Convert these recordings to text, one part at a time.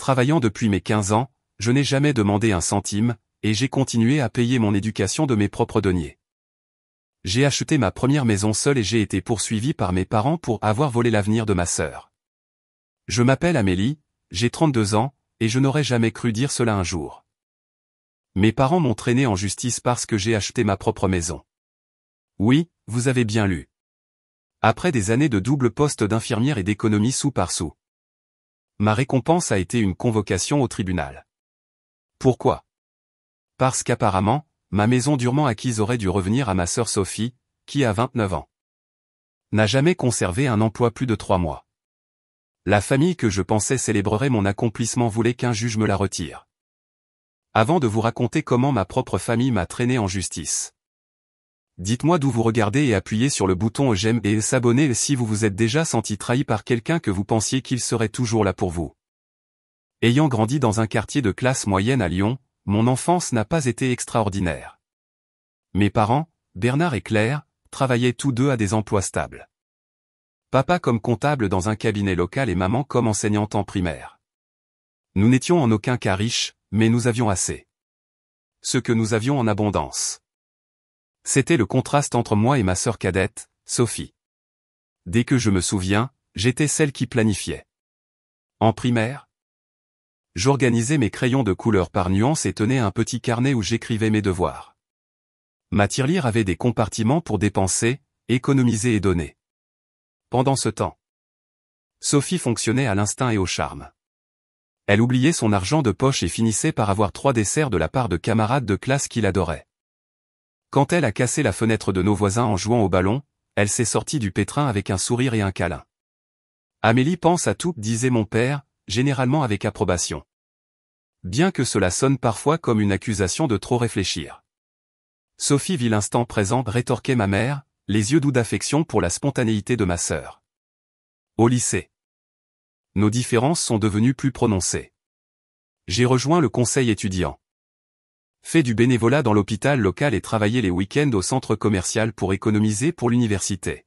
Travaillant depuis mes 15 ans, je n'ai jamais demandé un centime, et j'ai continué à payer mon éducation de mes propres deniers. J'ai acheté ma première maison seule et j'ai été poursuivi par mes parents pour avoir volé l'avenir de ma sœur. Je m'appelle Amélie, j'ai 32 ans, et je n'aurais jamais cru dire cela un jour. Mes parents m'ont traîné en justice parce que j'ai acheté ma propre maison. Oui, vous avez bien lu. Après des années de double poste d'infirmière et d'économie sou par sou. Ma récompense a été une convocation au tribunal. Pourquoi? Parce qu'apparemment, ma maison durement acquise aurait dû revenir à ma sœur Sophie, qui a 29 ans. N'a jamais conservé un emploi plus de 3 mois. La famille que je pensais célébrerait mon accomplissement voulait qu'un juge me la retire. Avant de vous raconter comment ma propre famille m'a traîné en justice. Dites-moi d'où vous regardez et appuyez sur le bouton j'aime et s'abonner si vous vous êtes déjà senti trahi par quelqu'un que vous pensiez qu'il serait toujours là pour vous. Ayant grandi dans un quartier de classe moyenne à Lyon, mon enfance n'a pas été extraordinaire. Mes parents, Bernard et Claire, travaillaient tous deux à des emplois stables. Papa comme comptable dans un cabinet local et maman comme enseignante en primaire. Nous n'étions en aucun cas riches, mais nous avions assez. Ce que nous avions en abondance. C'était le contraste entre moi et ma sœur cadette, Sophie. Dès que je me souviens, j'étais celle qui planifiait. En primaire, j'organisais mes crayons de couleur par nuance et tenais un petit carnet où j'écrivais mes devoirs. Ma tirelire avait des compartiments pour dépenser, économiser et donner. Pendant ce temps, Sophie fonctionnait à l'instinct et au charme. Elle oubliait son argent de poche et finissait par avoir 3 desserts de la part de camarades de classe qui l'adoraient. Quand elle a cassé la fenêtre de nos voisins en jouant au ballon, elle s'est sortie du pétrin avec un sourire et un câlin. Amélie pense à tout, disait mon père, généralement avec approbation. Bien que cela sonne parfois comme une accusation de trop réfléchir. Sophie vit l'instant présent, rétorquait ma mère, les yeux doux d'affection pour la spontanéité de ma sœur. Au lycée, nos différences sont devenues plus prononcées. J'ai rejoint le conseil étudiant. Fait du bénévolat dans l'hôpital local et travaillé les week-ends au centre commercial pour économiser pour l'université.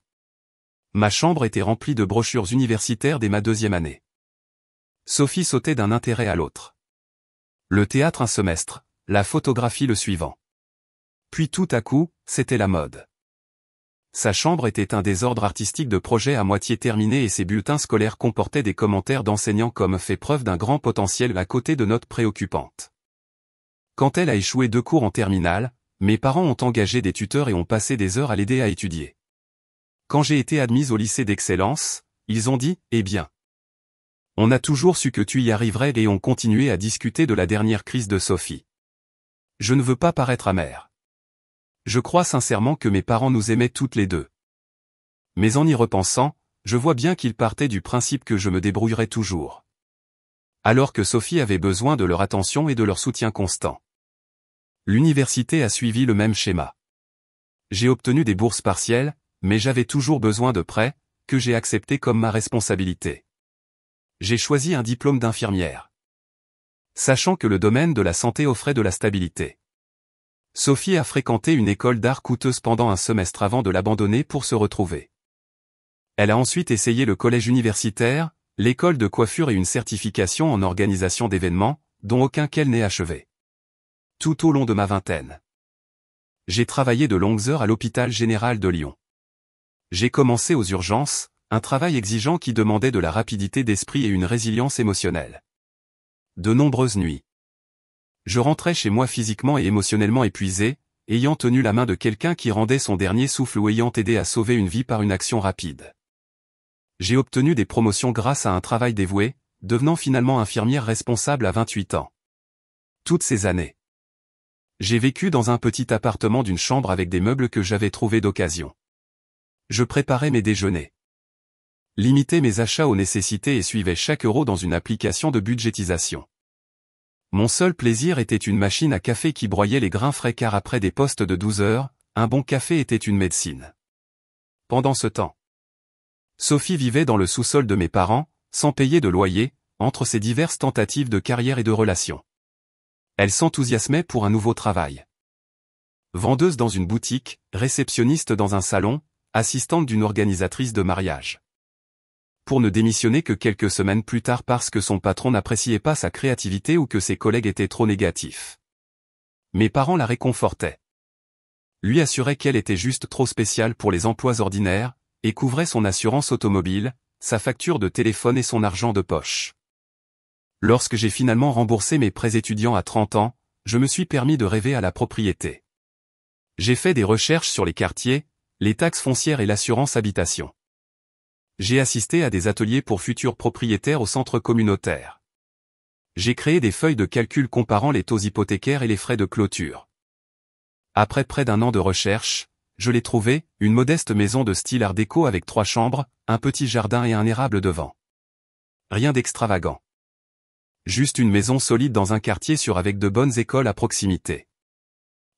Ma chambre était remplie de brochures universitaires dès ma 2e année. Sophie sautait d'un intérêt à l'autre. Le théâtre un semestre, la photographie le suivant. Puis tout à coup, c'était la mode. Sa chambre était un désordre artistique de projets à moitié terminés et ses bulletins scolaires comportaient des commentaires d'enseignants comme fait preuve d'un grand potentiel à côté de notes préoccupantes. Quand elle a échoué 2 cours en terminale, mes parents ont engagé des tuteurs et ont passé des heures à l'aider à étudier. Quand j'ai été admise au lycée d'excellence, ils ont dit « Eh bien, on a toujours su que tu y arriverais » et ont continué à discuter de la dernière crise de Sophie. Je ne veux pas paraître amer. Je crois sincèrement que mes parents nous aimaient toutes les deux. Mais en y repensant, je vois bien qu'ils partaient du principe que je me débrouillerais toujours. Alors que Sophie avait besoin de leur attention et de leur soutien constant. L'université a suivi le même schéma. J'ai obtenu des bourses partielles, mais j'avais toujours besoin de prêts, que j'ai acceptés comme ma responsabilité. J'ai choisi un diplôme d'infirmière. Sachant que le domaine de la santé offrait de la stabilité. Sophie a fréquenté une école d'art coûteuse pendant un semestre avant de l'abandonner pour se retrouver. Elle a ensuite essayé le collège universitaire, l'école de coiffure et une certification en organisation d'événements, dont aucun qu'elle n'ait achevé. Tout au long de ma vingtaine. J'ai travaillé de longues heures à l'hôpital général de Lyon. J'ai commencé aux urgences, un travail exigeant qui demandait de la rapidité d'esprit et une résilience émotionnelle. De nombreuses nuits. Je rentrais chez moi physiquement et émotionnellement épuisé, ayant tenu la main de quelqu'un qui rendait son dernier souffle ou ayant aidé à sauver une vie par une action rapide. J'ai obtenu des promotions grâce à un travail dévoué, devenant finalement infirmière responsable à 28 ans. Toutes ces années. J'ai vécu dans un petit appartement d'une chambre avec des meubles que j'avais trouvés d'occasion. Je préparais mes déjeuners. Limitais mes achats aux nécessités et suivais chaque euro dans une application de budgétisation. Mon seul plaisir était une machine à café qui broyait les grains frais car après des postes de 12 heures, un bon café était une médecine. Pendant ce temps, Sophie vivait dans le sous-sol de mes parents, sans payer de loyer, entre ses diverses tentatives de carrière et de relations. Elle s'enthousiasmait pour un nouveau travail. Vendeuse dans une boutique, réceptionniste dans un salon, assistante d'une organisatrice de mariage. pour ne démissionner que quelques semaines plus tard parce que son patron n'appréciait pas sa créativité ou que ses collègues étaient trop négatifs. Mes parents la réconfortaient. Lui assuraient qu'elle était juste trop spéciale pour les emplois ordinaires, et couvraient son assurance automobile, sa facture de téléphone et son argent de poche. Lorsque j'ai finalement remboursé mes prêts étudiants à 30 ans, je me suis permis de rêver à la propriété. J'ai fait des recherches sur les quartiers, les taxes foncières et l'assurance habitation. J'ai assisté à des ateliers pour futurs propriétaires au centre communautaire. J'ai créé des feuilles de calcul comparant les taux hypothécaires et les frais de clôture. Après près d'un an de recherche, je l'ai trouvée, une modeste maison de style art déco avec 3 chambres, un petit jardin et un érable devant. Rien d'extravagant. Juste une maison solide dans un quartier sûr avec de bonnes écoles à proximité.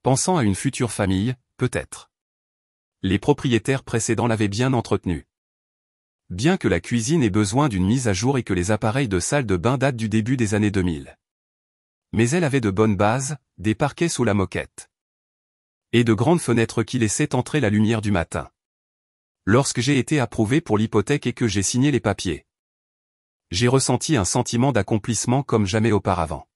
Pensant à une future famille, peut-être. Les propriétaires précédents l'avaient bien entretenue. Bien que la cuisine ait besoin d'une mise à jour et que les appareils de salle de bain datent du début des années 2000. Mais elle avait de bonnes bases, des parquets sous la moquette. Et de grandes fenêtres qui laissaient entrer la lumière du matin. Lorsque j'ai été approuvé pour l'hypothèque et que j'ai signé les papiers, j'ai ressenti un sentiment d'accomplissement comme jamais auparavant.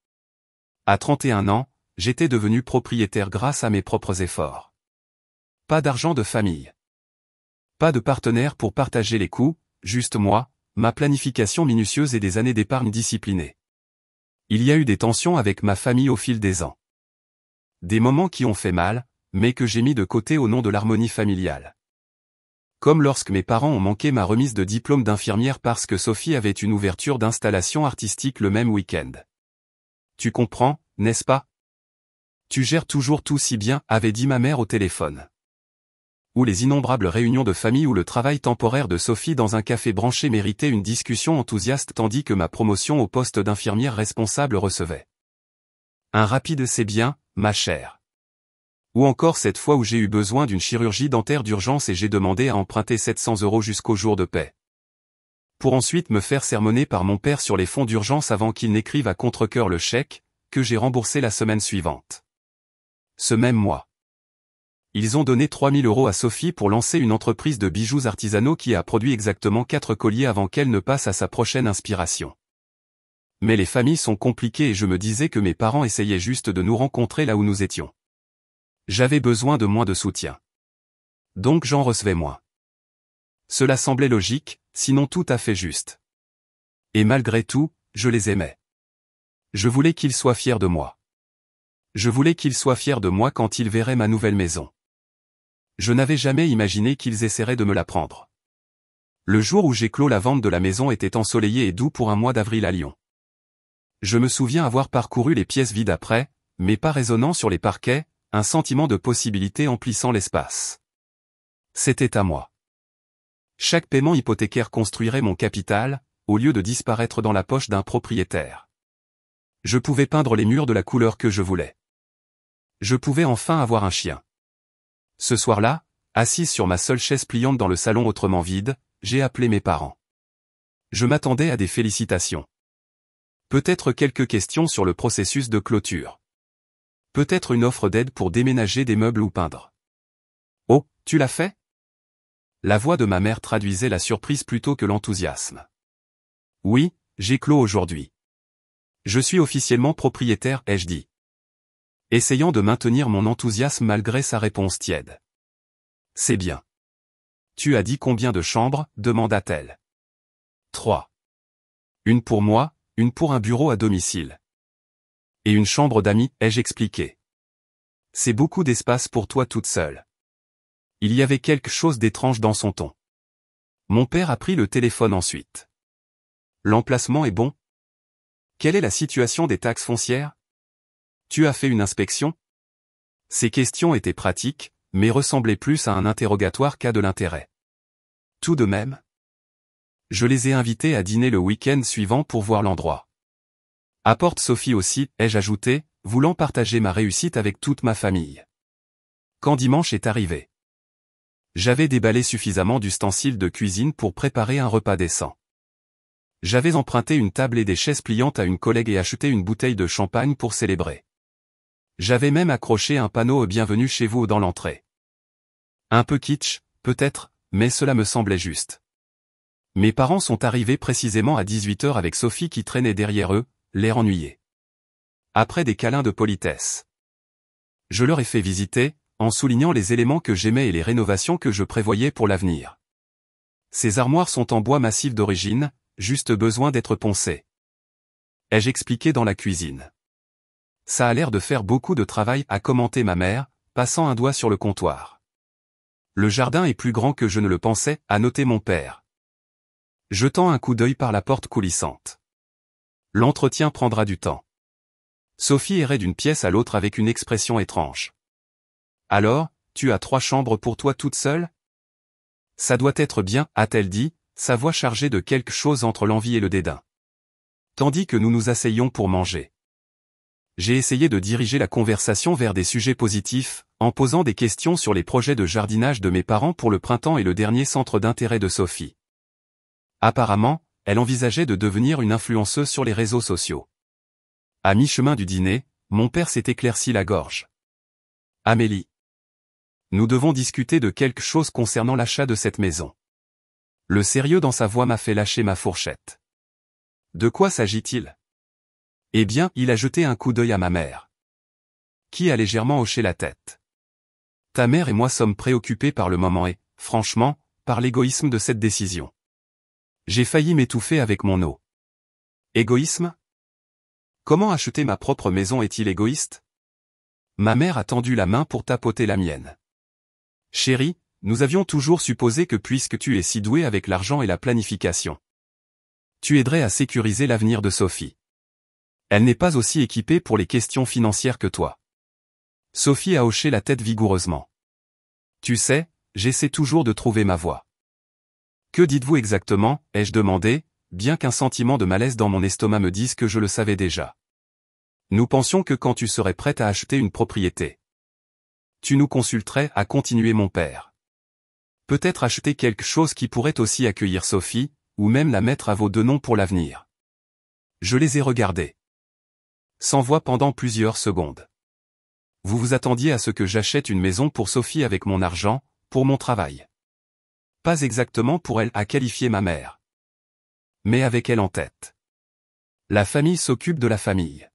À 31 ans, j'étais devenu propriétaire grâce à mes propres efforts. Pas d'argent de famille. Pas de partenaire pour partager les coûts, juste moi, ma planification minutieuse et des années d'épargne disciplinée. Il y a eu des tensions avec ma famille au fil des ans. Des moments qui ont fait mal, mais que j'ai mis de côté au nom de l'harmonie familiale. Comme lorsque mes parents ont manqué ma remise de diplôme d'infirmière parce que Sophie avait une ouverture d'installation artistique le même week-end. Tu comprends, n'est-ce pas? Tu gères toujours tout si bien, avait dit ma mère au téléphone. Ou les innombrables réunions de famille où le travail temporaire de Sophie dans un café branché méritait une discussion enthousiaste tandis que ma promotion au poste d'infirmière responsable recevait un rapide c'est bien, ma chère. Ou encore cette fois où j'ai eu besoin d'une chirurgie dentaire d'urgence et j'ai demandé à emprunter 700 € jusqu'au jour de paie. Pour ensuite me faire sermonner par mon père sur les fonds d'urgence avant qu'il n'écrive à contre-cœur le chèque, que j'ai remboursé la semaine suivante. Ce même mois. Ils ont donné 3 000 € à Sophie pour lancer une entreprise de bijoux artisanaux qui a produit exactement 4 colliers avant qu'elle ne passe à sa prochaine inspiration. Mais les familles sont compliquées et je me disais que mes parents essayaient juste de nous rencontrer là où nous étions. J'avais besoin de moins de soutien. Donc j'en recevais moins. Cela semblait logique, sinon tout à fait juste. Et malgré tout, je les aimais. Je voulais qu'ils soient fiers de moi. Je voulais qu'ils soient fiers de moi quand ils verraient ma nouvelle maison. Je n'avais jamais imaginé qu'ils essaieraient de me la prendre. Le jour où j'ai clos la vente de la maison était ensoleillé et doux pour un mois d'avril à Lyon. Je me souviens avoir parcouru les pièces vides après, mais pas résonnant sur les parquets, un sentiment de possibilité emplissant l'espace. C'était à moi. Chaque paiement hypothécaire construirait mon capital, au lieu de disparaître dans la poche d'un propriétaire. Je pouvais peindre les murs de la couleur que je voulais. Je pouvais enfin avoir un chien. Ce soir-là, assise sur ma seule chaise pliante dans le salon autrement vide, j'ai appelé mes parents. Je m'attendais à des félicitations. Peut-être quelques questions sur le processus de clôture. Peut-être une offre d'aide pour déménager des meubles ou peindre. Oh, tu l'as fait? La voix de ma mère traduisait la surprise plutôt que l'enthousiasme. Oui, j'ai clos aujourd'hui. Je suis officiellement propriétaire, ai-je dit. Essayant de maintenir mon enthousiasme malgré sa réponse tiède. C'est bien. Tu as dit combien de chambres, demanda-t-elle. 3. Une pour moi, une pour un bureau à domicile. Et une chambre d'amis, ai-je expliqué. C'est beaucoup d'espace pour toi toute seule. Il y avait quelque chose d'étrange dans son ton. Mon père a pris le téléphone ensuite. L'emplacement est bon? Quelle est la situation des taxes foncières? Tu as fait une inspection? Ces questions étaient pratiques, mais ressemblaient plus à un interrogatoire qu'à de l'intérêt. Tout de même, je les ai invités à dîner le week-end suivant pour voir l'endroit. Apporte Sophie aussi, ai-je ajouté, voulant partager ma réussite avec toute ma famille. Quand dimanche est arrivé, j'avais déballé suffisamment d'ustensiles de cuisine pour préparer un repas décent. J'avais emprunté une table et des chaises pliantes à une collègue et acheté une bouteille de champagne pour célébrer. J'avais même accroché un panneau « Bienvenue chez vous » dans l'entrée. Un peu kitsch, peut-être, mais cela me semblait juste. Mes parents sont arrivés précisément à 18 h avec Sophie qui traînait derrière eux, l'air ennuyé. Après des câlins de politesse. Je leur ai fait visiter, en soulignant les éléments que j'aimais et les rénovations que je prévoyais pour l'avenir. Ces armoires sont en bois massif d'origine, juste besoin d'être poncées. Ai-je expliqué dans la cuisine. Ça a l'air de faire beaucoup de travail, a commenté ma mère, passant un doigt sur le comptoir. Le jardin est plus grand que je ne le pensais, a noté mon père. Jetant un coup d'œil par la porte coulissante. L'entretien prendra du temps. Sophie errait d'une pièce à l'autre avec une expression étrange. Alors, tu as 3 chambres pour toi toute seule? Ça doit être bien, a-t-elle dit, sa voix chargée de quelque chose entre l'envie et le dédain. Tandis que nous nous asseyions pour manger. J'ai essayé de diriger la conversation vers des sujets positifs, en posant des questions sur les projets de jardinage de mes parents pour le printemps et le dernier centre d'intérêt de Sophie. Apparemment, elle envisageait de devenir une influenceuse sur les réseaux sociaux. À mi-chemin du dîner, mon père s'est éclairci la gorge. Amélie. Nous devons discuter de quelque chose concernant l'achat de cette maison. Le sérieux dans sa voix m'a fait lâcher ma fourchette. De quoi s'agit-il? Eh bien, il a jeté un coup d'œil à ma mère, qui a légèrement hoché la tête. Ta mère et moi sommes préoccupés par le moment et, franchement, par l'égoïsme de cette décision. J'ai failli m'étouffer avec mon eau. Égoïsme? Comment acheter ma propre maison est-il égoïste? Ma mère a tendu la main pour tapoter la mienne. Chérie, nous avions toujours supposé que puisque tu es si douée avec l'argent et la planification, tu aiderais à sécuriser l'avenir de Sophie. Elle n'est pas aussi équipée pour les questions financières que toi. Sophie a hoché la tête vigoureusement. Tu sais, j'essaie toujours de trouver ma voie. Que dites-vous exactement, ai-je demandé, bien qu'un sentiment de malaise dans mon estomac me dise que je le savais déjà. Nous pensions que quand tu serais prête à acheter une propriété, tu nous consulterais, a continué mon père. Peut-être acheter quelque chose qui pourrait aussi accueillir Sophie, ou même la mettre à vos 2 noms pour l'avenir. Je les ai regardés. Sans voix pendant plusieurs secondes. Vous vous attendiez à ce que j'achète une maison pour Sophie avec mon argent, pour mon travail. Pas exactement pour elle, a qualifié ma mère. Mais avec elle en tête. La famille s'occupe de la famille.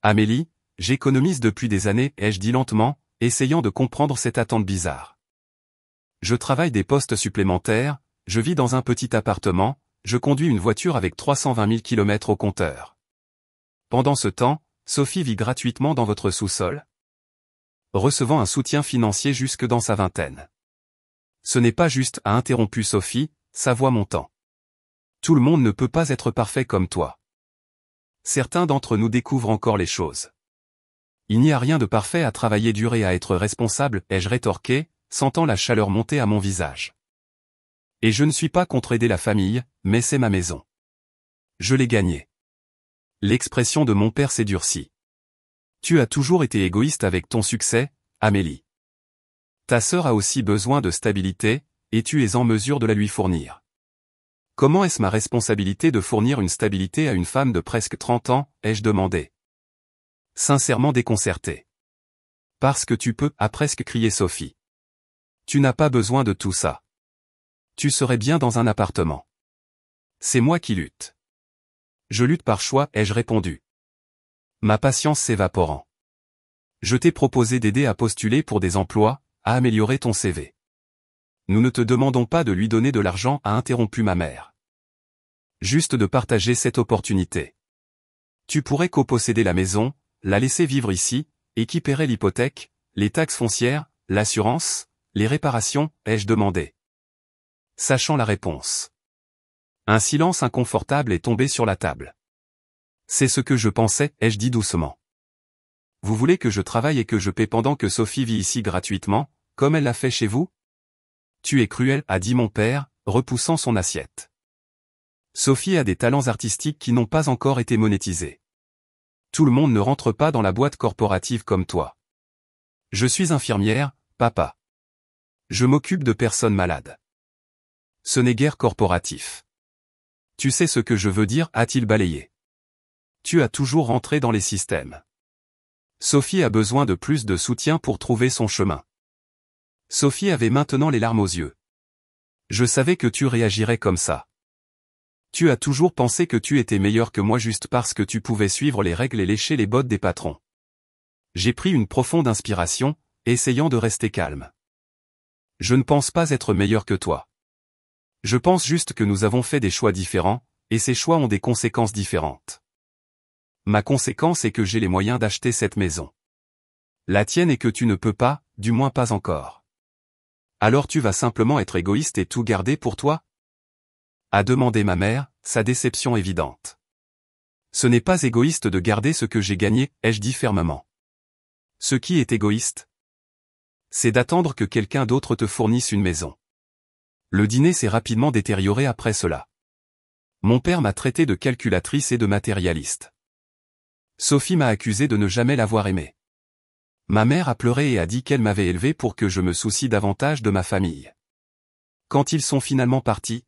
Amélie, j'économise depuis des années, ai-je dit lentement, essayant de comprendre cette attente bizarre. Je travaille des postes supplémentaires, je vis dans un petit appartement, je conduis une voiture avec 320 000 km au compteur. Pendant ce temps, Sophie vit gratuitement dans votre sous-sol, recevant un soutien financier jusque dans sa vingtaine. Ce n'est pas juste, a interrompu Sophie, sa voix montant. Tout le monde ne peut pas être parfait comme toi. Certains d'entre nous découvrent encore les choses. Il n'y a rien de parfait à travailler dur et à être responsable, ai-je rétorqué, sentant la chaleur monter à mon visage. Et je ne suis pas contre aider la famille, mais c'est ma maison. Je l'ai gagnée. L'expression de mon père s'est durcie. Tu as toujours été égoïste avec ton succès, Amélie. Ta sœur a aussi besoin de stabilité, et tu es en mesure de la lui fournir. Comment est-ce ma responsabilité de fournir une stabilité à une femme de presque 30 ans, ai-je demandé. Sincèrement déconcerté. Parce que tu peux, a presque crié Sophie. Tu n'as pas besoin de tout ça. Tu serais bien dans un appartement. C'est moi qui lutte. Je lutte par choix, ai-je répondu. Ma patience s'évaporant. Je t'ai proposé d'aider à postuler pour des emplois, à améliorer ton CV. Nous ne te demandons pas de lui donner de l'argent, a interrompu ma mère. Juste de partager cette opportunité. Tu pourrais coposséder la maison, la laisser vivre ici, équiper l'hypothèque, les taxes foncières, l'assurance, les réparations, ai-je demandé. Sachant la réponse. Un silence inconfortable est tombé sur la table. C'est ce que je pensais, ai-je dit doucement. Vous voulez que je travaille et que je paie pendant que Sophie vit ici gratuitement, comme elle l'a fait chez vous? Tu es cruel, a dit mon père, repoussant son assiette. Sophie a des talents artistiques qui n'ont pas encore été monétisés. Tout le monde ne rentre pas dans la boîte corporative comme toi. Je suis infirmière, papa. Je m'occupe de personnes malades. Ce n'est guère corporatif. Tu sais ce que je veux dire, a-t-il balayé. Tu as toujours rentré dans les systèmes. Sophie a besoin de plus de soutien pour trouver son chemin. Sophie avait maintenant les larmes aux yeux. Je savais que tu réagirais comme ça. Tu as toujours pensé que tu étais meilleur que moi juste parce que tu pouvais suivre les règles et lécher les bottes des patrons. J'ai pris une profonde inspiration, essayant de rester calme. Je ne pense pas être meilleur que toi. Je pense juste que nous avons fait des choix différents, et ces choix ont des conséquences différentes. Ma conséquence est que j'ai les moyens d'acheter cette maison. La tienne est que tu ne peux pas, du moins pas encore. Alors tu vas simplement être égoïste et tout garder pour toi? A demandé ma mère, sa déception évidente. Ce n'est pas égoïste de garder ce que j'ai gagné, ai-je dit fermement. Ce qui est égoïste, c'est d'attendre que quelqu'un d'autre te fournisse une maison. Le dîner s'est rapidement détérioré après cela. Mon père m'a traité de calculatrice et de matérialiste. Sophie m'a accusé de ne jamais l'avoir aimée. Ma mère a pleuré et a dit qu'elle m'avait élevé pour que je me soucie davantage de ma famille. Quand ils sont finalement partis,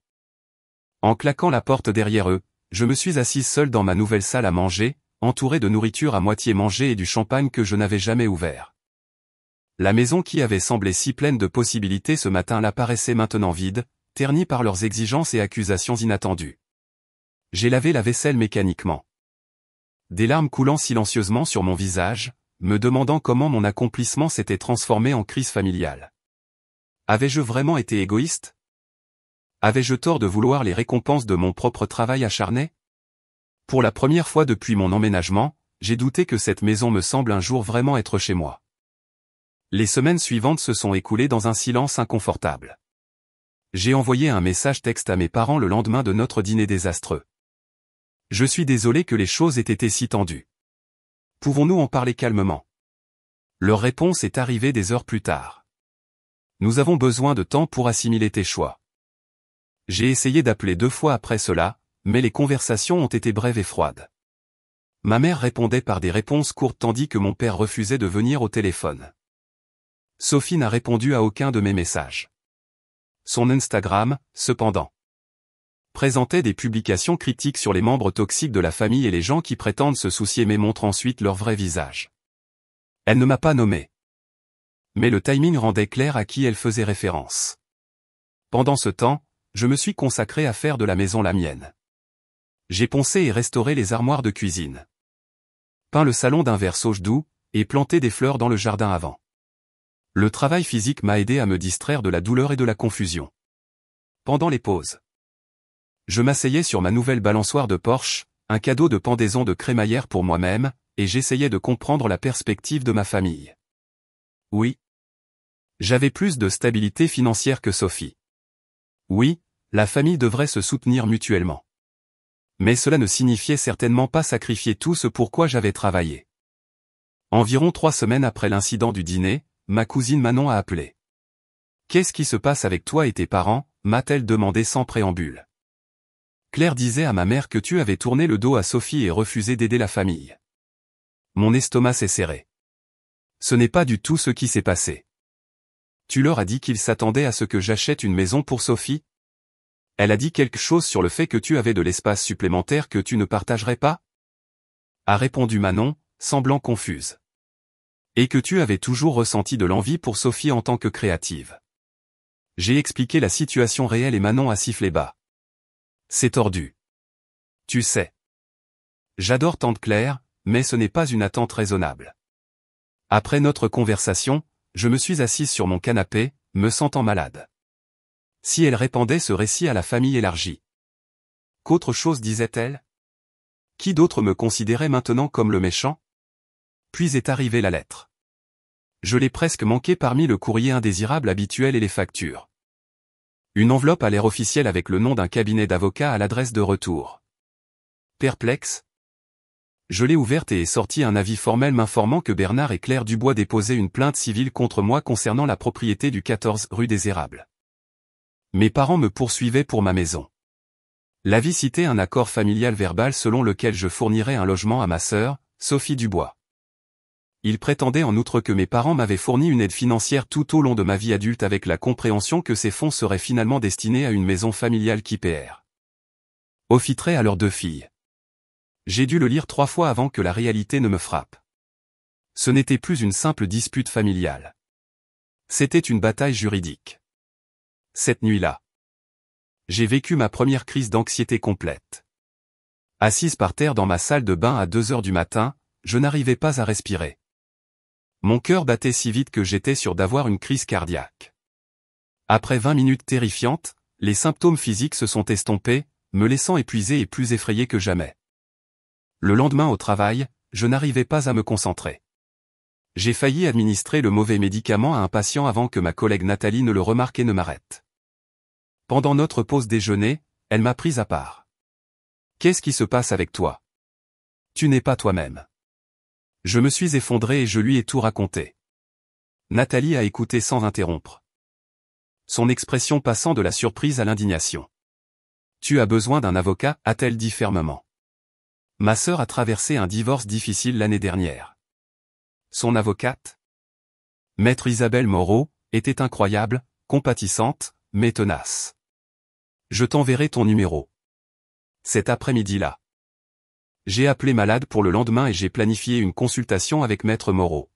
en claquant la porte derrière eux, je me suis assise seule dans ma nouvelle salle à manger, entourée de nourriture à moitié mangée et du champagne que je n'avais jamais ouvert. La maison qui avait semblé si pleine de possibilités ce matin-là paraissait maintenant vide, ternie par leurs exigences et accusations inattendues. J'ai lavé la vaisselle mécaniquement. Des larmes coulant silencieusement sur mon visage, me demandant comment mon accomplissement s'était transformé en crise familiale. Avais-je vraiment été égoïste? Avais-je tort de vouloir les récompenses de mon propre travail acharné? Pour la première fois depuis mon emménagement, j'ai douté que cette maison me semble un jour vraiment être chez moi. Les semaines suivantes se sont écoulées dans un silence inconfortable. J'ai envoyé un message texte à mes parents le lendemain de notre dîner désastreux. Je suis désolé que les choses aient été si tendues. Pouvons-nous en parler calmement? Leur réponse est arrivée des heures plus tard. Nous avons besoin de temps pour assimiler tes choix. J'ai essayé d'appeler 2 fois après cela, mais les conversations ont été brèves et froides. Ma mère répondait par des réponses courtes tandis que mon père refusait de venir au téléphone. Sophie n'a répondu à aucun de mes messages. Son Instagram, cependant, présentait des publications critiques sur les membres toxiques de la famille et les gens qui prétendent se soucier mais montrent ensuite leur vrai visage. Elle ne m'a pas nommé. Mais le timing rendait clair à qui elle faisait référence. Pendant ce temps, je me suis consacré à faire de la maison la mienne. J'ai poncé et restauré les armoires de cuisine. Peint le salon d'un vert sauge doux, et planté des fleurs dans le jardin avant. Le travail physique m'a aidé à me distraire de la douleur et de la confusion. Pendant les pauses, je m'asseyais sur ma nouvelle balançoire de Porsche, un cadeau de pendaison de crémaillère pour moi-même, et j'essayais de comprendre la perspective de ma famille. Oui. J'avais plus de stabilité financière que Sophie. Oui, la famille devrait se soutenir mutuellement. Mais cela ne signifiait certainement pas sacrifier tout ce pour quoi j'avais travaillé. Environ 3 semaines après l'incident du dîner, ma cousine Manon a appelé. « Qu'est-ce qui se passe avec toi et tes parents ?» m'a-t-elle demandé sans préambule. Claire disait à ma mère que tu avais tourné le dos à Sophie et refusé d'aider la famille. Mon estomac s'est serré. Ce n'est pas du tout ce qui s'est passé. Tu leur as dit qu'ils s'attendaient à ce que j'achète une maison pour Sophie? Elle a dit quelque chose sur le fait que tu avais de l'espace supplémentaire que tu ne partagerais pas? A répondu Manon, semblant confuse. Et que tu avais toujours ressenti de l'envie pour Sophie en tant que créative. J'ai expliqué la situation réelle et Manon a sifflé bas. C'est tordu. Tu sais. J'adore tante Claire, mais ce n'est pas une attente raisonnable. Après notre conversation, je me suis assise sur mon canapé, me sentant malade. Si elle répandait ce récit à la famille élargie. Qu'autre chose disait-elle? Qui d'autre me considérait maintenant comme le méchant? Puis est arrivée la lettre. Je l'ai presque manqué parmi le courrier indésirable habituel et les factures. Une enveloppe à l'air officiel avec le nom d'un cabinet d'avocats à l'adresse de retour. Perplexe? Je l'ai ouverte et ai sorti un avis formel m'informant que Bernard et Claire Dubois déposaient une plainte civile contre moi concernant la propriété du 14 rue des Érables. Mes parents me poursuivaient pour ma maison. L'avis citait un accord familial verbal selon lequel je fournirais un logement à ma sœur, Sophie Dubois. Il prétendait en outre que mes parents m'avaient fourni une aide financière tout au long de ma vie adulte avec la compréhension que ces fonds seraient finalement destinés à une maison familiale qui profiterait à leurs 2 filles. J'ai dû le lire 3 fois avant que la réalité ne me frappe. Ce n'était plus une simple dispute familiale. C'était une bataille juridique. Cette nuit-là, J'ai vécu ma première crise d'anxiété complète. Assise par terre dans ma salle de bain à 2 heures du matin, je n'arrivais pas à respirer. Mon cœur battait si vite que j'étais sûr d'avoir une crise cardiaque. Après 20 minutes terrifiantes, les symptômes physiques se sont estompés, me laissant épuisé et plus effrayé que jamais. Le lendemain au travail, je n'arrivais pas à me concentrer. J'ai failli administrer le mauvais médicament à un patient avant que ma collègue Nathalie ne le remarque et ne m'arrête. Pendant notre pause déjeuner, elle m'a prise à part. « Qu'est-ce qui se passe avec toi? Tu n'es pas toi-même. » Je me suis effondré et je lui ai tout raconté. Nathalie a écouté sans interrompre. Son expression passant de la surprise à l'indignation. « Tu as besoin d'un avocat » a-t-elle dit fermement. Ma sœur a traversé un divorce difficile l'année dernière. Son avocate, Maître Isabelle Moreau, était incroyable, compatissante, mais tenace. Je t'enverrai ton numéro. Cet après-midi-là. J'ai appelé malade pour le lendemain et j'ai planifié une consultation avec Maître Moreau.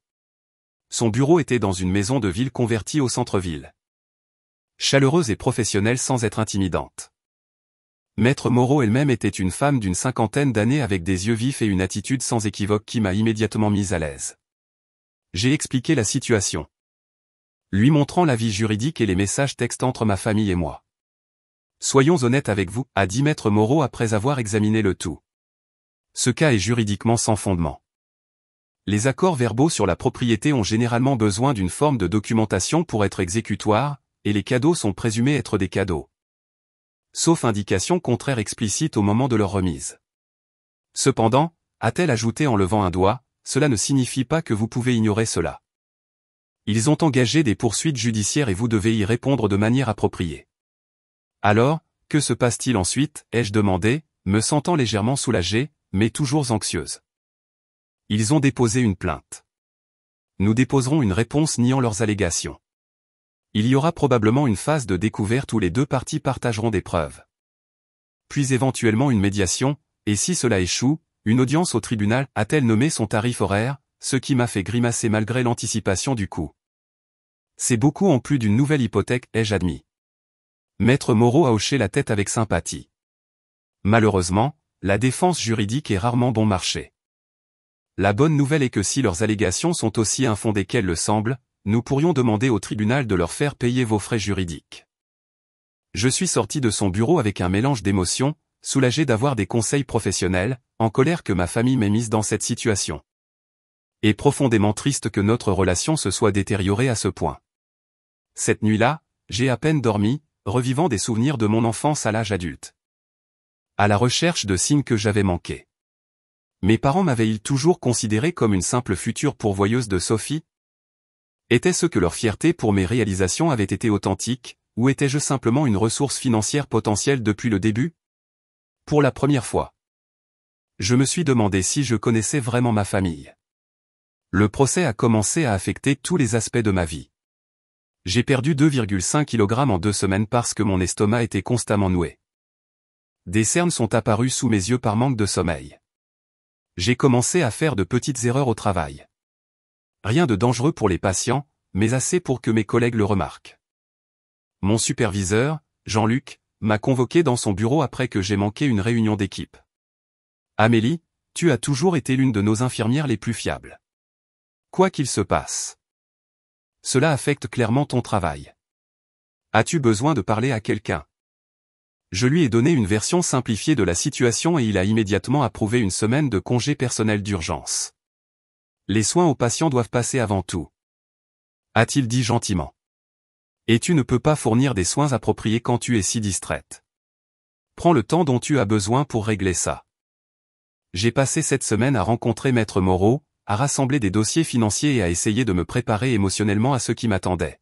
Son bureau était dans une maison de ville convertie au centre-ville. Chaleureuse et professionnelle sans être intimidante. Maître Moreau elle-même était une femme d'une 50aine d'années avec des yeux vifs et une attitude sans équivoque qui m'a immédiatement mise à l'aise. J'ai expliqué la situation, lui montrant l'avis juridique et les messages textes entre ma famille et moi. « Soyons honnêtes avec vous » a dit Maître Moreau après avoir examiné le tout. Ce cas est juridiquement sans fondement. Les accords verbaux sur la propriété ont généralement besoin d'une forme de documentation pour être exécutoires, et les cadeaux sont présumés être des cadeaux. Sauf indication contraire explicite au moment de leur remise. Cependant, a-t-elle ajouté en levant un doigt, cela ne signifie pas que vous pouvez ignorer cela. Ils ont engagé des poursuites judiciaires et vous devez y répondre de manière appropriée. Alors, que se passe-t-il ensuite, ai-je demandé, me sentant légèrement soulagée, mais toujours anxieuse. Ils ont déposé une plainte. Nous déposerons une réponse niant leurs allégations. Il y aura probablement une phase de découverte où les deux parties partageront des preuves. Puis éventuellement une médiation, et si cela échoue, une audience au tribunal, a-t-elle nommé son tarif horaire, ce qui m'a fait grimacer malgré l'anticipation du coût. C'est beaucoup en plus d'une nouvelle hypothèque, ai-je admis. Maître Moreau a hoché la tête avec sympathie. Malheureusement, la défense juridique est rarement bon marché. La bonne nouvelle est que si leurs allégations sont aussi infondées qu'elles le semblent, nous pourrions demander au tribunal de leur faire payer vos frais juridiques. Je suis sorti de son bureau avec un mélange d'émotions, soulagé d'avoir des conseils professionnels, en colère que ma famille m'ait mise dans cette situation. Et profondément triste que notre relation se soit détériorée à ce point. Cette nuit-là, j'ai à peine dormi, revivant des souvenirs de mon enfance à l'âge adulte. À la recherche de signes que j'avais manqués. Mes parents m'avaient-ils toujours considéré comme une simple future pourvoyeuse de Sophie? Était-ce que leur fierté pour mes réalisations avait été authentique, ou étais-je simplement une ressource financière potentielle depuis le début? Pour la première fois. Je me suis demandé si je connaissais vraiment ma famille. Le procès a commencé à affecter tous les aspects de ma vie. J'ai perdu 2,5 kg en 2 semaines parce que mon estomac était constamment noué. Des cernes sont apparues sous mes yeux par manque de sommeil. J'ai commencé à faire de petites erreurs au travail. Rien de dangereux pour les patients, mais assez pour que mes collègues le remarquent. Mon superviseur, Jean-Luc, m'a convoqué dans son bureau après que j'ai manqué une réunion d'équipe. « Amélie, tu as toujours été l'une de nos infirmières les plus fiables. Quoi qu'il se passe. Cela affecte clairement ton travail. As-tu besoin de parler à quelqu'un ?» Je lui ai donné une version simplifiée de la situation et il a immédiatement approuvé une semaine de congé personnel d'urgence. Les soins aux patients doivent passer avant tout. A-t-il dit gentiment. Et tu ne peux pas fournir des soins appropriés quand tu es si distraite. Prends le temps dont tu as besoin pour régler ça. J'ai passé cette semaine à rencontrer Maître Moreau, à rassembler des dossiers financiers et à essayer de me préparer émotionnellement à ce qui m'attendait.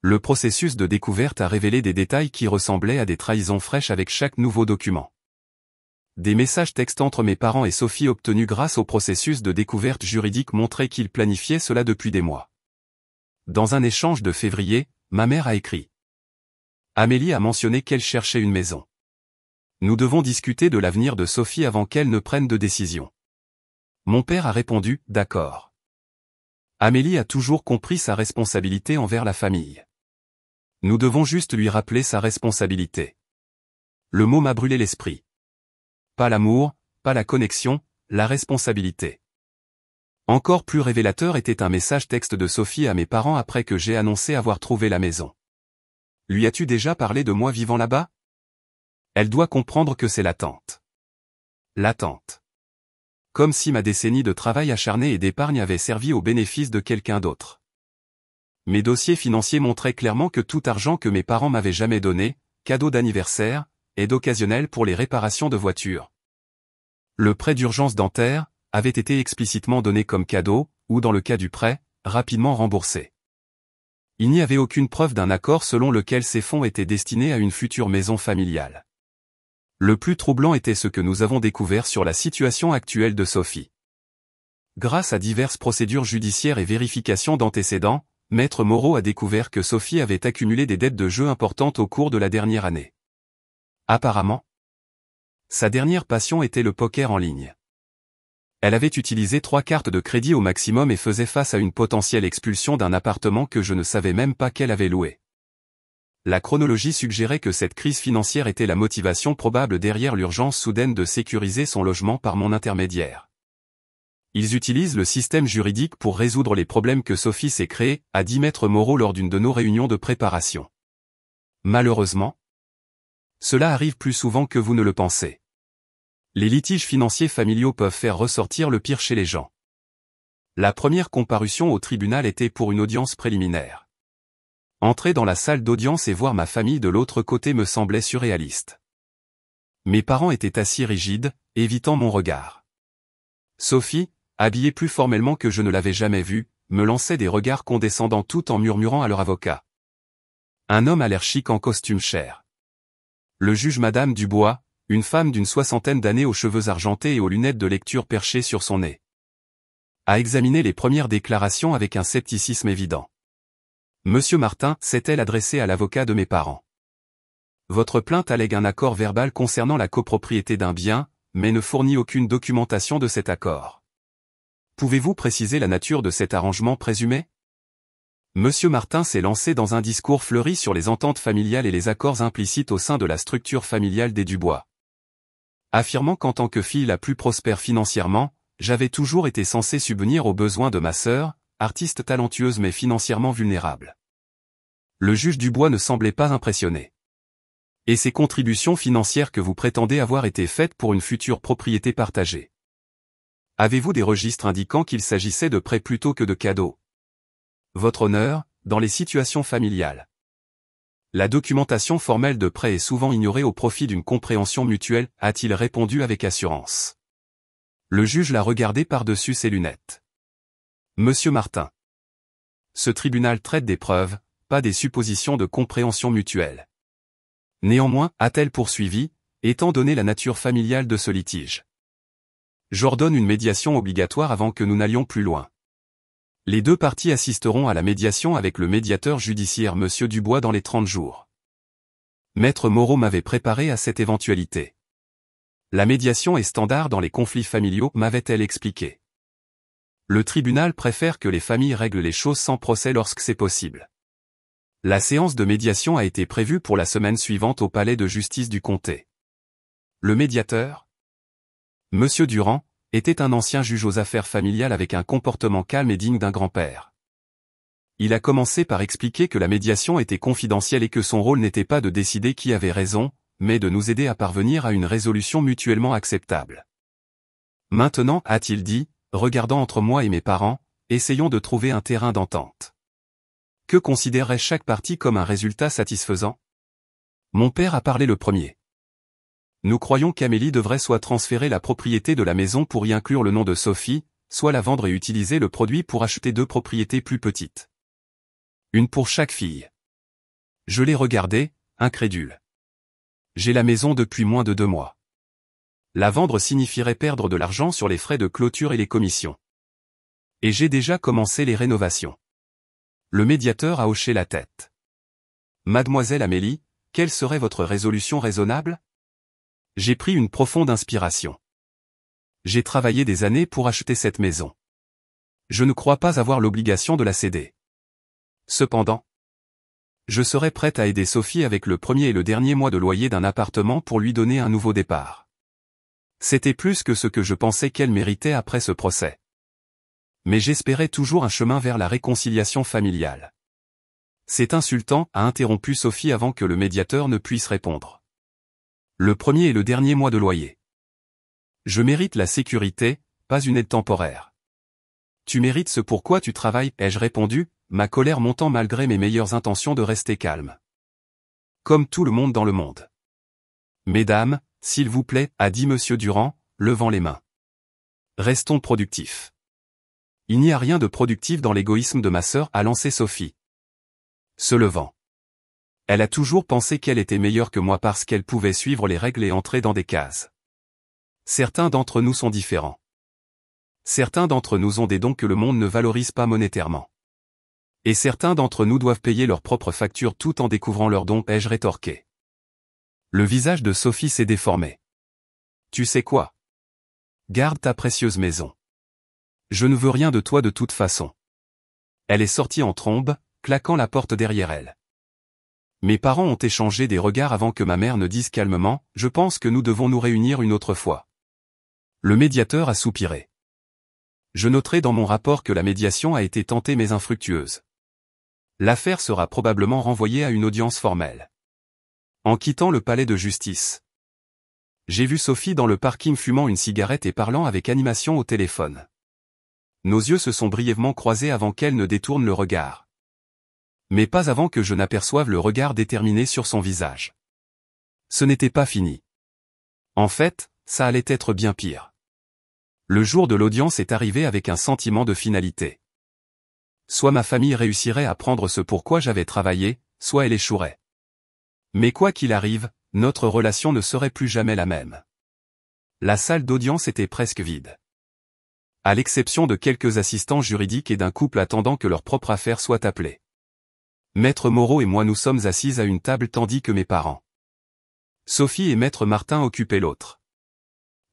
Le processus de découverte a révélé des détails qui ressemblaient à des trahisons fraîches avec chaque nouveau document. Des messages textes entre mes parents et Sophie obtenus grâce au processus de découverte juridique montraient qu'ils planifiaient cela depuis des mois. Dans un échange de février, ma mère a écrit. Amélie a mentionné qu'elle cherchait une maison. Nous devons discuter de l'avenir de Sophie avant qu'elle ne prenne de décision. Mon père a répondu, d'accord. Amélie a toujours compris sa responsabilité envers la famille. Nous devons juste lui rappeler sa responsabilité. Le mot m'a brûlé l'esprit. Pas l'amour, pas la connexion, la responsabilité. Encore plus révélateur était un message texte de Sophie à mes parents après que j'ai annoncé avoir trouvé la maison. Lui as-tu déjà parlé de moi vivant là-bas? Elle doit comprendre que c'est l'attente. L'attente. Comme si ma décennie de travail acharné et d'épargne avait servi au bénéfice de quelqu'un d'autre. Mes dossiers financiers montraient clairement que tout argent que mes parents m'avaient jamais donné, cadeau d'anniversaire, aide occasionnelle pour les réparations de voitures. Le prêt d'urgence dentaire avait été explicitement donné comme cadeau, ou dans le cas du prêt, rapidement remboursé. Il n'y avait aucune preuve d'un accord selon lequel ces fonds étaient destinés à une future maison familiale. Le plus troublant était ce que nous avons découvert sur la situation actuelle de Sophie. Grâce à diverses procédures judiciaires et vérifications d'antécédents, Maître Moreau a découvert que Sophie avait accumulé des dettes de jeu importantes au cours de la dernière année. Apparemment, sa dernière passion était le poker en ligne. Elle avait utilisé 3 cartes de crédit au maximum et faisait face à une potentielle expulsion d'un appartement que je ne savais même pas qu'elle avait loué. La chronologie suggérait que cette crise financière était la motivation probable derrière l'urgence soudaine de sécuriser son logement par mon intermédiaire. Ils utilisent le système juridique pour résoudre les problèmes que Sophie s'est créés, a dit Maître Moreau lors d'une de nos réunions de préparation. Malheureusement, cela arrive plus souvent que vous ne le pensez. Les litiges financiers familiaux peuvent faire ressortir le pire chez les gens. La première comparution au tribunal était pour une audience préliminaire. Entrer dans la salle d'audience et voir ma famille de l'autre côté me semblait surréaliste. Mes parents étaient assis rigides, évitant mon regard. Sophie, habillée plus formellement que je ne l'avais jamais vue, me lançait des regards condescendants tout en murmurant à leur avocat. Un homme à l'air chic en costume cher. Le juge Madame Dubois, une femme d'une 60aine d'années aux cheveux argentés et aux lunettes de lecture perchées sur son nez. A examiné les premières déclarations avec un scepticisme évident. Monsieur Martin s'est-elle adressée à l'avocat de mes parents. Votre plainte allègue un accord verbal concernant la copropriété d'un bien, mais ne fournit aucune documentation de cet accord. Pouvez-vous préciser la nature de cet arrangement présumé? Monsieur Martin s'est lancé dans un discours fleuri sur les ententes familiales et les accords implicites au sein de la structure familiale des Dubois. Affirmant qu'en tant que fille la plus prospère financièrement, j'avais toujours été censé subvenir aux besoins de ma sœur, artiste talentueuse mais financièrement vulnérable. Le juge Dubois ne semblait pas impressionné. Et ces contributions financières que vous prétendez avoir été faites pour une future propriété partagée. Avez-vous des registres indiquant qu'il s'agissait de prêts plutôt que de cadeaux? Votre honneur, dans les situations familiales. La documentation formelle de prêt est souvent ignorée au profit d'une compréhension mutuelle, a-t-il répondu avec assurance. Le juge l'a regardé par-dessus ses lunettes. Monsieur Martin. Ce tribunal traite des preuves, pas des suppositions de compréhension mutuelle. Néanmoins, a-t-elle poursuivi, étant donné la nature familiale de ce litige. J'ordonne une médiation obligatoire avant que nous n'allions plus loin. Les deux parties assisteront à la médiation avec le médiateur judiciaire Monsieur Dubois dans les 30 jours. Maître Moreau m'avait préparé à cette éventualité. La médiation est standard dans les conflits familiaux, m'avait-elle expliqué. Le tribunal préfère que les familles règlent les choses sans procès lorsque c'est possible. La séance de médiation a été prévue pour la semaine suivante au palais de justice du comté. Le médiateur, Monsieur Durand, était un ancien juge aux affaires familiales avec un comportement calme et digne d'un grand-père. Il a commencé par expliquer que la médiation était confidentielle et que son rôle n'était pas de décider qui avait raison, mais de nous aider à parvenir à une résolution mutuellement acceptable. Maintenant, a-t-il dit, regardant entre moi et mes parents, essayons de trouver un terrain d'entente. Que considérerait chaque partie comme un résultat satisfaisant? Mon père a parlé le premier. Nous croyons qu'Amélie devrait soit transférer la propriété de la maison pour y inclure le nom de Sophie, soit la vendre et utiliser le produit pour acheter 2 propriétés plus petites. Une pour chaque fille. Je l'ai regardé, incrédule. J'ai la maison depuis moins de 2 mois. La vendre signifierait perdre de l'argent sur les frais de clôture et les commissions. Et j'ai déjà commencé les rénovations. Le médiateur a hoché la tête. Mademoiselle Amélie, quelle serait votre résolution raisonnable? J'ai pris une profonde inspiration. J'ai travaillé des années pour acheter cette maison. Je ne crois pas avoir l'obligation de la céder. Cependant, Je serais prête à aider Sophie avec le premier et le dernier mois de loyer d'un appartement pour lui donner un nouveau départ. C'était plus que ce que je pensais qu'elle méritait après ce procès. Mais j'espérais toujours un chemin vers la réconciliation familiale. C'est insultant, a interrompu Sophie avant que le médiateur ne puisse répondre. Le premier et le dernier mois de loyer. Je mérite la sécurité, pas une aide temporaire. Tu mérites ce pourquoi tu travailles, ai-je répondu, ma colère montant malgré mes meilleures intentions de rester calme. Comme tout le monde dans le monde. Mesdames, s'il vous plaît, a dit Monsieur Durand, levant les mains. Restons productifs. Il n'y a rien de productif dans l'égoïsme de ma sœur, a lancé Sophie. Se levant. Elle a toujours pensé qu'elle était meilleure que moi parce qu'elle pouvait suivre les règles et entrer dans des cases. Certains d'entre nous sont différents. Certains d'entre nous ont des dons que le monde ne valorise pas monétairement. Et certains d'entre nous doivent payer leurs propres factures tout en découvrant leurs dons, ai-je rétorqué. Le visage de Sophie s'est déformé. Tu sais quoi? Garde ta précieuse maison. Je ne veux rien de toi de toute façon. Elle est sortie en trombe, claquant la porte derrière elle. Mes parents ont échangé des regards avant que ma mère ne dise calmement, je pense que nous devons nous réunir une autre fois. Le médiateur a soupiré. Je noterai dans mon rapport que la médiation a été tentée mais infructueuse. L'affaire sera probablement renvoyée à une audience formelle. En quittant le palais de justice. J'ai vu Sophie dans le parking fumant une cigarette et parlant avec animation au téléphone. Nos yeux se sont brièvement croisés avant qu'elle ne détourne le regard. Mais pas avant que je n'aperçoive le regard déterminé sur son visage. Ce n'était pas fini. En fait, ça allait être bien pire. Le jour de l'audience est arrivé avec un sentiment de finalité. Soit ma famille réussirait à prendre ce pourquoi j'avais travaillé, soit elle échouerait. Mais quoi qu'il arrive, notre relation ne serait plus jamais la même. La salle d'audience était presque vide. À l'exception de quelques assistants juridiques et d'un couple attendant que leur propre affaire soit appelée. Maître Moreau et moi nous sommes assises à une table tandis que mes parents. Sophie et Maître Martin occupaient l'autre.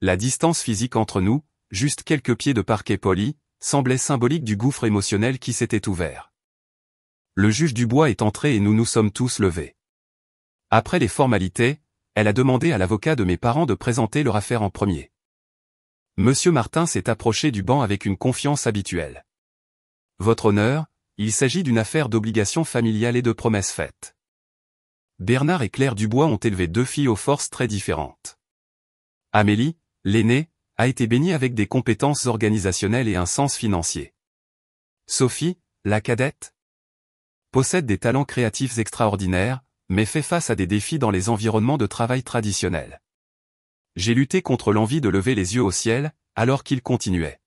La distance physique entre nous, juste quelques pieds de parquet poli, semblait symbolique du gouffre émotionnel qui s'était ouvert. Le juge Dubois est entré et nous nous sommes tous levés. Après les formalités, elle a demandé à l'avocat de mes parents de présenter leur affaire en premier. Monsieur Martin s'est approché du banc avec une confiance habituelle. Votre honneur, il s'agit d'une affaire d'obligation familiale et de promesses faites. Bernard et Claire Dubois ont élevé deux filles aux forces très différentes. Amélie, l'aînée, a été baignée avec des compétences organisationnelles et un sens financier. Sophie, la cadette, possède des talents créatifs extraordinaires, mais fait face à des défis dans les environnements de travail traditionnels. J'ai lutté contre l'envie de lever les yeux au ciel, alors qu'il continuait.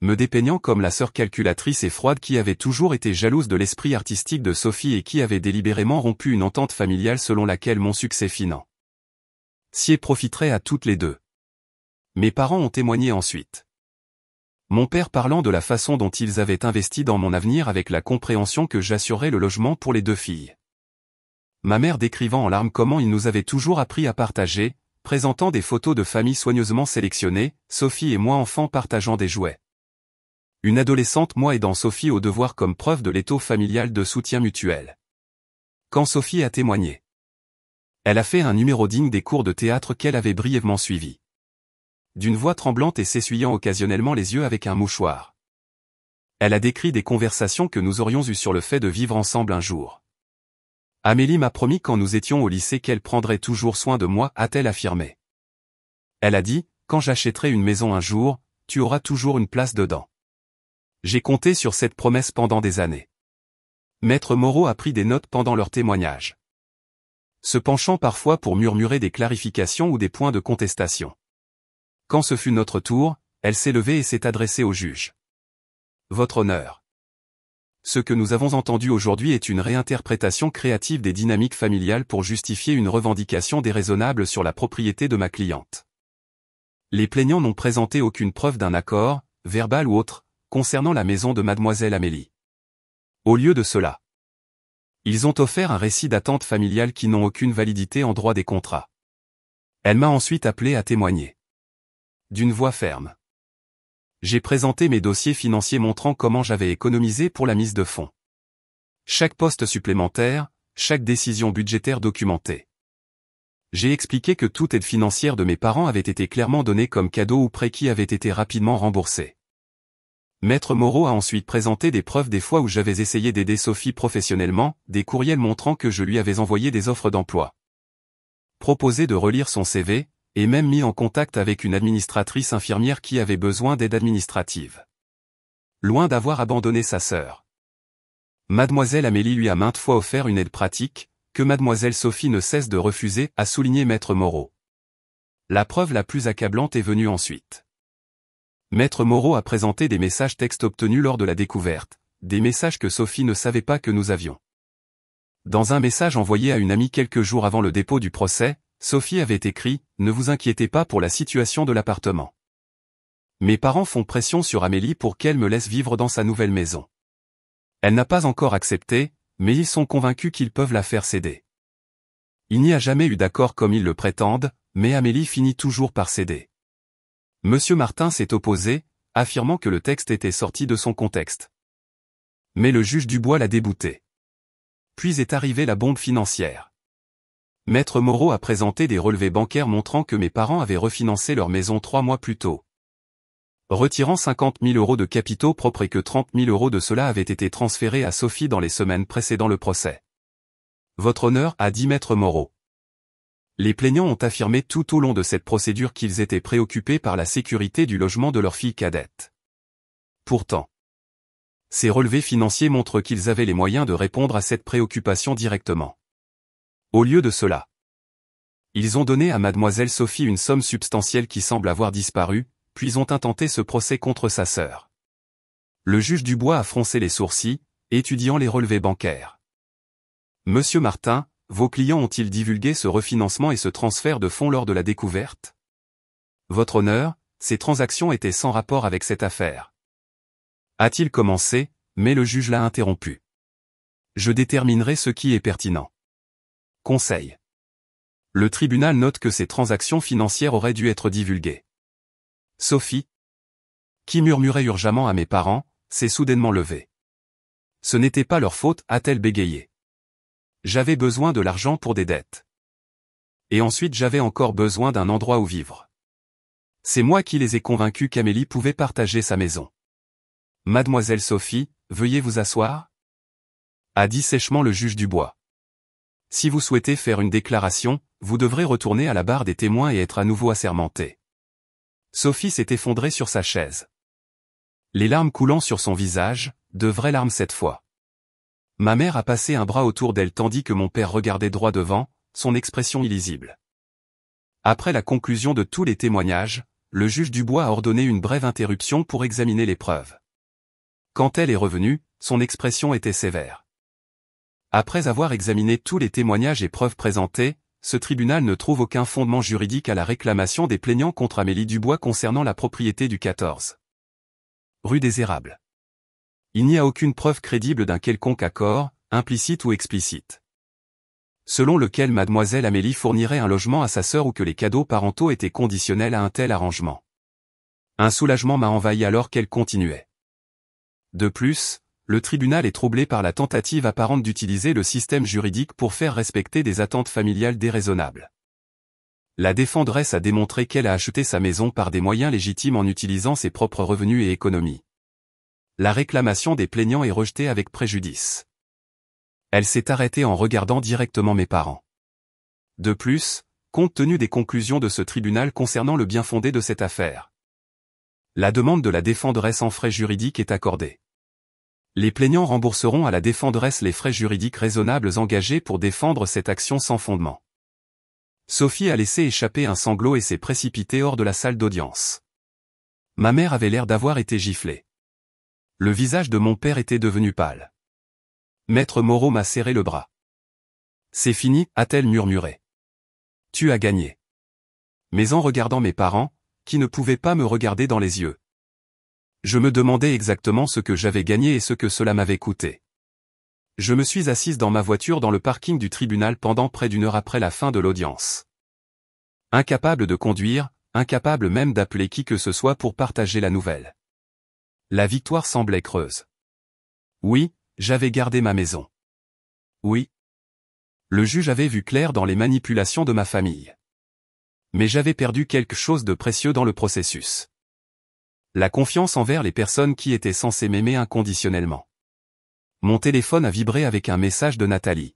Me dépeignant comme la sœur calculatrice et froide qui avait toujours été jalouse de l'esprit artistique de Sophie et qui avait délibérément rompu une entente familiale selon laquelle mon succès financier profiterait à toutes les deux. Mes parents ont témoigné ensuite. Mon père parlant de la façon dont ils avaient investi dans mon avenir avec la compréhension que j'assurerais le logement pour les deux filles. Ma mère décrivant en larmes comment ils nous avaient toujours appris à partager, présentant des photos de familles soigneusement sélectionnées, Sophie et moi enfants partageant des jouets. Une adolescente moi aidant Sophie au devoir comme preuve de l'étau familial de soutien mutuel. Quand Sophie a témoigné. Elle a fait un numéro digne des cours de théâtre qu'elle avait brièvement suivis. D'une voix tremblante et s'essuyant occasionnellement les yeux avec un mouchoir. Elle a décrit des conversations que nous aurions eues sur le fait de vivre ensemble un jour. Amélie m'a promis quand nous étions au lycée qu'elle prendrait toujours soin de moi, a-t-elle affirmé. Elle a dit, quand j'achèterai une maison un jour, tu auras toujours une place dedans. J'ai compté sur cette promesse pendant des années. Maître Moreau a pris des notes pendant leur témoignage. Se penchant parfois pour murmurer des clarifications ou des points de contestation. Quand ce fut notre tour, elle s'est levée et s'est adressée au juge. Votre honneur. Ce que nous avons entendu aujourd'hui est une réinterprétation créative des dynamiques familiales pour justifier une revendication déraisonnable sur la propriété de ma cliente. Les plaignants n'ont présenté aucune preuve d'un accord, verbal ou autre, concernant la maison de mademoiselle Amélie. Au lieu de cela, ils ont offert un récit d'attente familiale qui n'ont aucune validité en droit des contrats. Elle m'a ensuite appelé à témoigner. D'une voix ferme. J'ai présenté mes dossiers financiers montrant comment j'avais économisé pour la mise de fonds. Chaque poste supplémentaire, chaque décision budgétaire documentée. J'ai expliqué que toute aide financière de mes parents avait été clairement donnée comme cadeau ou prêt qui avait été rapidement remboursé. Maître Moreau a ensuite présenté des preuves des fois où j'avais essayé d'aider Sophie professionnellement, des courriels montrant que je lui avais envoyé des offres d'emploi, proposé de relire son CV, et même mis en contact avec une administratrice infirmière qui avait besoin d'aide administrative. Loin d'avoir abandonné sa sœur. Mademoiselle Amélie lui a maintes fois offert une aide pratique, que Mademoiselle Sophie ne cesse de refuser, a souligné Maître Moreau. La preuve la plus accablante est venue ensuite. Maître Moreau a présenté des messages textes obtenus lors de la découverte, des messages que Sophie ne savait pas que nous avions. Dans un message envoyé à une amie quelques jours avant le dépôt du procès, Sophie avait écrit « Ne vous inquiétez pas pour la situation de l'appartement. Mes parents font pression sur Amélie pour qu'elle me laisse vivre dans sa nouvelle maison. Elle n'a pas encore accepté, mais ils sont convaincus qu'ils peuvent la faire céder. Il n'y a jamais eu d'accord comme ils le prétendent, mais Amélie finit toujours par céder. » Monsieur Martin s'est opposé, affirmant que le texte était sorti de son contexte. Mais le juge Dubois l'a débouté. Puis est arrivée la bombe financière. Maître Moreau a présenté des relevés bancaires montrant que mes parents avaient refinancé leur maison 3 mois plus tôt, retirant 50 000 € de capitaux propres et que 30 000 € de cela avaient été transférés à Sophie dans les semaines précédant le procès. Votre honneur, a dit Maître Moreau. Les plaignants ont affirmé tout au long de cette procédure qu'ils étaient préoccupés par la sécurité du logement de leur fille cadette. Pourtant, ces relevés financiers montrent qu'ils avaient les moyens de répondre à cette préoccupation directement. Au lieu de cela, ils ont donné à Mademoiselle Sophie une somme substantielle qui semble avoir disparu, puis ont intenté ce procès contre sa sœur. Le juge Dubois a froncé les sourcils, étudiant les relevés bancaires. Monsieur Martin, vos clients ont-ils divulgué ce refinancement et ce transfert de fonds lors de la découverte? Votre honneur, ces transactions étaient sans rapport avec cette affaire. A-t-il commencé, mais le juge l'a interrompu. Je déterminerai ce qui est pertinent. Conseil. Le tribunal note que ces transactions financières auraient dû être divulguées. Sophie, qui murmurait urgemment à mes parents, s'est soudainement levée. Ce n'était pas leur faute, a-t-elle bégayé. J'avais besoin de l'argent pour des dettes. Et ensuite j'avais encore besoin d'un endroit où vivre. C'est moi qui les ai convaincus qu'Amélie pouvait partager sa maison. Mademoiselle Sophie, veuillez vous asseoir, a dit sèchement le juge Dubois. Si vous souhaitez faire une déclaration, vous devrez retourner à la barre des témoins et être à nouveau assermentée. Sophie s'est effondrée sur sa chaise. Les larmes coulant sur son visage, de vraies larmes cette fois. Ma mère a passé un bras autour d'elle tandis que mon père regardait droit devant, son expression illisible. Après la conclusion de tous les témoignages, le juge Dubois a ordonné une brève interruption pour examiner les preuves. Quand elle est revenue, son expression était sévère. Après avoir examiné tous les témoignages et preuves présentés, ce tribunal ne trouve aucun fondement juridique à la réclamation des plaignants contre Amélie Dubois concernant la propriété du 14 rue des Érables. Il n'y a aucune preuve crédible d'un quelconque accord, implicite ou explicite, selon lequel mademoiselle Amélie fournirait un logement à sa sœur ou que les cadeaux parentaux étaient conditionnels à un tel arrangement. Un soulagement m'a envahi alors qu'elle continuait. De plus, le tribunal est troublé par la tentative apparente d'utiliser le système juridique pour faire respecter des attentes familiales déraisonnables. La défenderesse a démontré qu'elle a acheté sa maison par des moyens légitimes en utilisant ses propres revenus et économies. La réclamation des plaignants est rejetée avec préjudice. Elle s'est arrêtée en regardant directement mes parents. De plus, compte tenu des conclusions de ce tribunal concernant le bien-fondé de cette affaire, la demande de la défenderesse en frais juridiques est accordée. Les plaignants rembourseront à la défenderesse les frais juridiques raisonnables engagés pour défendre cette action sans fondement. Sophie a laissé échapper un sanglot et s'est précipitée hors de la salle d'audience. Ma mère avait l'air d'avoir été giflée. Le visage de mon père était devenu pâle. Maître Moreau m'a serré le bras. C'est fini, a-t-elle murmuré. Tu as gagné. Mais en regardant mes parents, qui ne pouvaient pas me regarder dans les yeux, je me demandais exactement ce que j'avais gagné et ce que cela m'avait coûté. Je me suis assise dans ma voiture dans le parking du tribunal pendant près d'1 heure après la fin de l'audience. Incapable de conduire, incapable même d'appeler qui que ce soit pour partager la nouvelle. La victoire semblait creuse. Oui, j'avais gardé ma maison. Oui. Le juge avait vu clair dans les manipulations de ma famille. Mais j'avais perdu quelque chose de précieux dans le processus. La confiance envers les personnes qui étaient censées m'aimer inconditionnellement. Mon téléphone a vibré avec un message de Nathalie.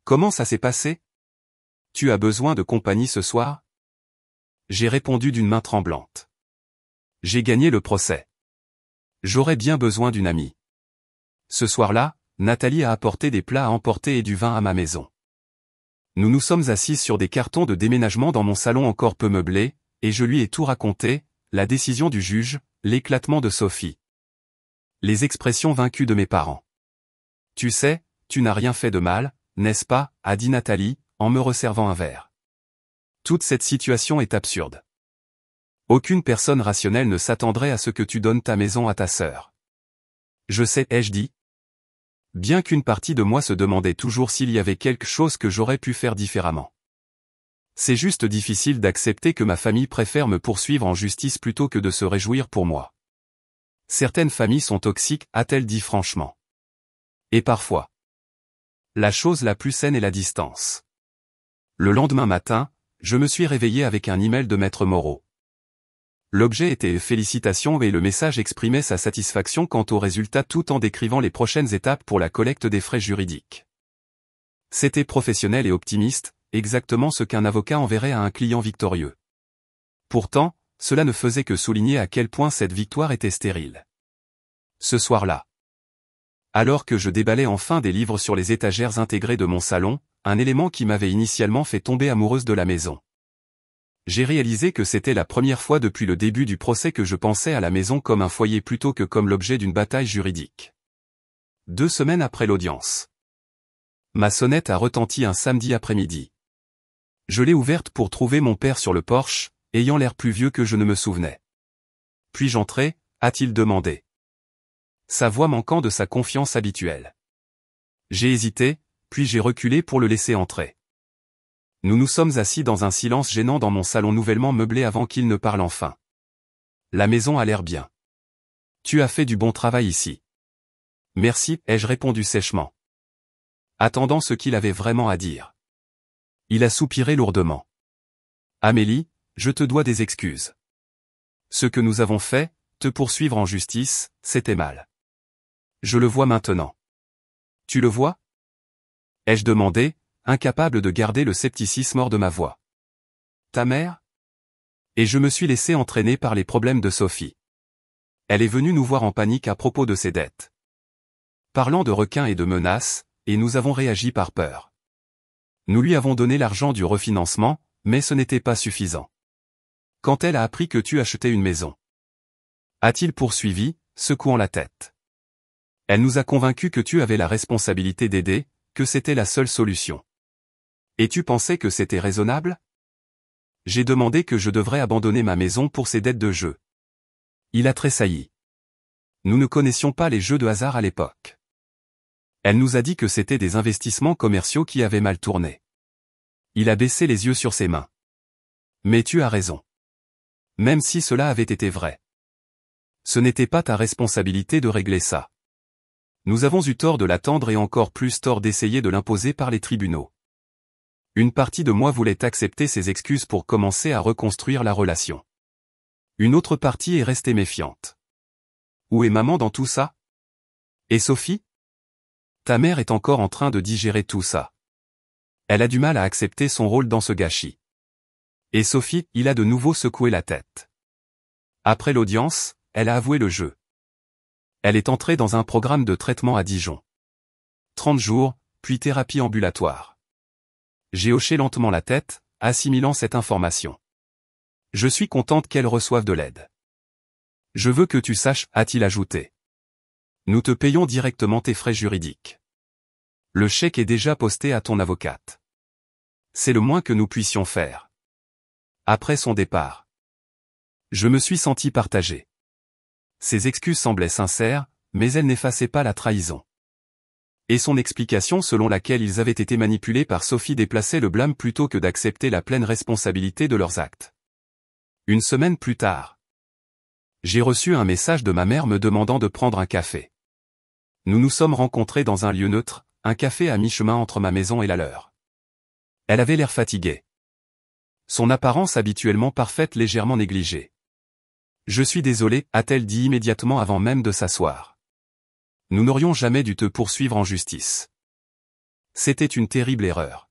Comment ça s'est passé? Tu as besoin de compagnie ce soir? J'ai répondu d'une main tremblante. J'ai gagné le procès. J'aurais bien besoin d'une amie. Ce soir-là, Nathalie a apporté des plats à emporter et du vin à ma maison. Nous nous sommes assis sur des cartons de déménagement dans mon salon encore peu meublé, et je lui ai tout raconté, la décision du juge, l'éclatement de Sophie. Les expressions vaincues de mes parents. Tu sais, tu n'as rien fait de mal, n'est-ce pas, a dit Nathalie, en me resservant un verre. Toute cette situation est absurde. Aucune personne rationnelle ne s'attendrait à ce que tu donnes ta maison à ta sœur. Je sais, ai-je dit. Bien qu'une partie de moi se demandait toujours s'il y avait quelque chose que j'aurais pu faire différemment. C'est juste difficile d'accepter que ma famille préfère me poursuivre en justice plutôt que de se réjouir pour moi. Certaines familles sont toxiques, a-t-elle dit franchement. Et parfois. La chose la plus saine est la distance. Le lendemain matin, je me suis réveillé avec un email de Maître Moreau. L'objet était félicitations et le message exprimait sa satisfaction quant au résultat tout en décrivant les prochaines étapes pour la collecte des frais juridiques. C'était professionnel et optimiste, exactement ce qu'un avocat enverrait à un client victorieux. Pourtant, cela ne faisait que souligner à quel point cette victoire était stérile. Ce soir-là, alors que je déballais enfin des livres sur les étagères intégrées de mon salon, un élément qui m'avait initialement fait tomber amoureuse de la maison. J'ai réalisé que c'était la première fois depuis le début du procès que je pensais à la maison comme un foyer plutôt que comme l'objet d'une bataille juridique. 2 semaines après l'audience. Ma sonnette a retenti un samedi après-midi. Je l'ai ouverte pour trouver mon père sur le porche, ayant l'air plus vieux que je ne me souvenais. Puis-je entrer, a-t-il demandé. Sa voix manquant de sa confiance habituelle. J'ai hésité, puis j'ai reculé pour le laisser entrer. Nous nous sommes assis dans un silence gênant dans mon salon nouvellement meublé avant qu'il ne parle enfin. La maison a l'air bien. Tu as fait du bon travail ici. Merci, ai-je répondu sèchement. Attendant ce qu'il avait vraiment à dire. Il a soupiré lourdement. Amélie, je te dois des excuses. Ce que nous avons fait, te poursuivre en justice, c'était mal. Je le vois maintenant. Tu le vois? Ai-je demandé, incapable de garder le scepticisme hors de ma voix. Ta mère? Et je me suis laissé entraîner par les problèmes de Sophie. Elle est venue nous voir en panique à propos de ses dettes. Parlant de requins et de menaces, et nous avons réagi par peur. Nous lui avons donné l'argent du refinancement, mais ce n'était pas suffisant. Quand elle a appris que tu achetais une maison, a-t-il poursuivi, secouant la tête. Elle nous a convaincus que tu avais la responsabilité d'aider, que c'était la seule solution. Et tu pensais que c'était raisonnable? J'ai demandé que je devrais abandonner ma maison pour ses dettes de jeu. Il a tressailli. Nous ne connaissions pas les jeux de hasard à l'époque. Elle nous a dit que c'était des investissements commerciaux qui avaient mal tourné. Il a baissé les yeux sur ses mains. Mais tu as raison. Même si cela avait été vrai. Ce n'était pas ta responsabilité de régler ça. Nous avons eu tort de l'attendre et encore plus tort d'essayer de l'imposer par les tribunaux. Une partie de moi voulait accepter ses excuses pour commencer à reconstruire la relation. Une autre partie est restée méfiante. Où est maman dans tout ça? Et Sophie? Ta mère est encore en train de digérer tout ça. Elle a du mal à accepter son rôle dans ce gâchis. Et Sophie, il a de nouveau secoué la tête. Après l'audience, elle a avoué le jeu. Elle est entrée dans un programme de traitement à Dijon. 30 jours, puis thérapie ambulatoire. J'ai hoché lentement la tête, assimilant cette information. Je suis contente qu'elle reçoive de l'aide. Je veux que tu saches, a-t-il ajouté. Nous te payons directement tes frais juridiques. Le chèque est déjà posté à ton avocate. C'est le moins que nous puissions faire. Après son départ, je me suis senti partagé. Ses excuses semblaient sincères, mais elles n'effaçaient pas la trahison. Et son explication selon laquelle ils avaient été manipulés par Sophie déplaçait le blâme plutôt que d'accepter la pleine responsabilité de leurs actes. Une semaine plus tard, j'ai reçu un message de ma mère me demandant de prendre un café. Nous nous sommes rencontrés dans un lieu neutre, un café à mi-chemin entre ma maison et la leur. Elle avait l'air fatiguée. Son apparence habituellement parfaite légèrement négligée. « Je suis désolé, a-t-elle dit immédiatement avant même de s'asseoir. Nous n'aurions jamais dû te poursuivre en justice. C'était une terrible erreur.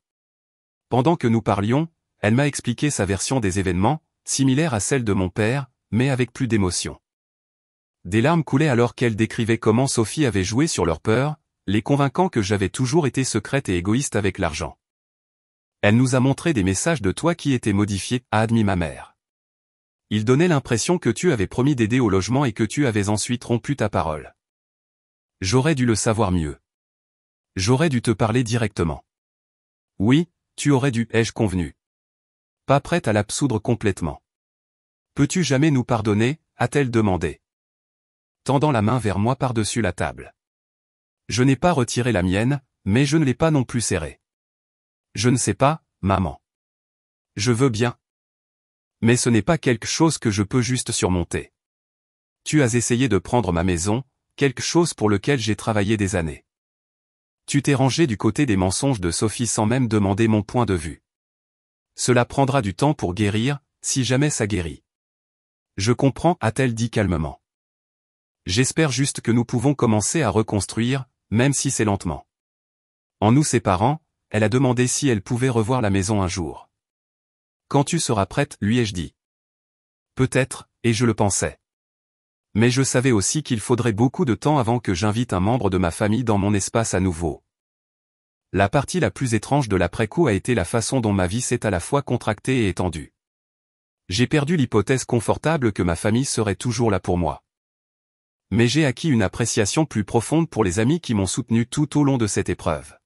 Pendant que nous parlions, elle m'a expliqué sa version des événements, similaire à celle de mon père, mais avec plus d'émotion. Des larmes coulaient alors qu'elle décrivait comment Sophie avait joué sur leur peur, les convainquant que j'avais toujours été secrète et égoïste avec l'argent. Elle nous a montré des messages de toi qui étaient modifiés, a admis ma mère. Il donnait l'impression que tu avais promis d'aider au logement et que tu avais ensuite rompu ta parole. J'aurais dû le savoir mieux. J'aurais dû te parler directement. Oui, tu aurais dû, ai-je convenu. Pas prête à l'absoudre complètement. Peux-tu jamais nous pardonner, a-t-elle demandé. Tendant la main vers moi par-dessus la table. Je n'ai pas retiré la mienne, mais je ne l'ai pas non plus serrée. Je ne sais pas, maman. Je veux bien. Mais ce n'est pas quelque chose que je peux juste surmonter. Tu as essayé de prendre ma maison, quelque chose pour lequel j'ai travaillé des années. Tu t'es rangé du côté des mensonges de Sophie sans même demander mon point de vue. Cela prendra du temps pour guérir, si jamais ça guérit. Je comprends, a-t-elle dit calmement. J'espère juste que nous pouvons commencer à reconstruire, même si c'est lentement. En nous séparant, elle a demandé si elle pouvait revoir la maison un jour. Quand tu seras prête, lui ai-je dit. Peut-être, et je le pensais. Mais je savais aussi qu'il faudrait beaucoup de temps avant que j'invite un membre de ma famille dans mon espace à nouveau. La partie la plus étrange de l'après-coup a été la façon dont ma vie s'est à la fois contractée et étendue. J'ai perdu l'hypothèse confortable que ma famille serait toujours là pour moi. Mais j'ai acquis une appréciation plus profonde pour les amis qui m'ont soutenu tout au long de cette épreuve.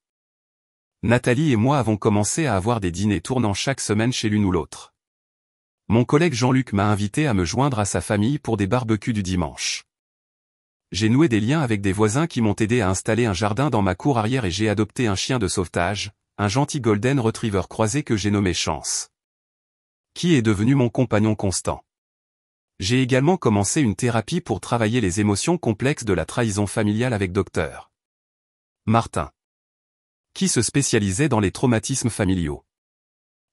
Nathalie et moi avons commencé à avoir des dîners tournants chaque semaine chez l'une ou l'autre. Mon collègue Jean-Luc m'a invité à me joindre à sa famille pour des barbecues du dimanche. J'ai noué des liens avec des voisins qui m'ont aidé à installer un jardin dans ma cour arrière et j'ai adopté un chien de sauvetage, un gentil golden retriever croisé que j'ai nommé Chance. Qui est devenu mon compagnon constant. J'ai également commencé une thérapie pour travailler les émotions complexes de la trahison familiale avec Dr. Martin. Qui se spécialisait dans les traumatismes familiaux.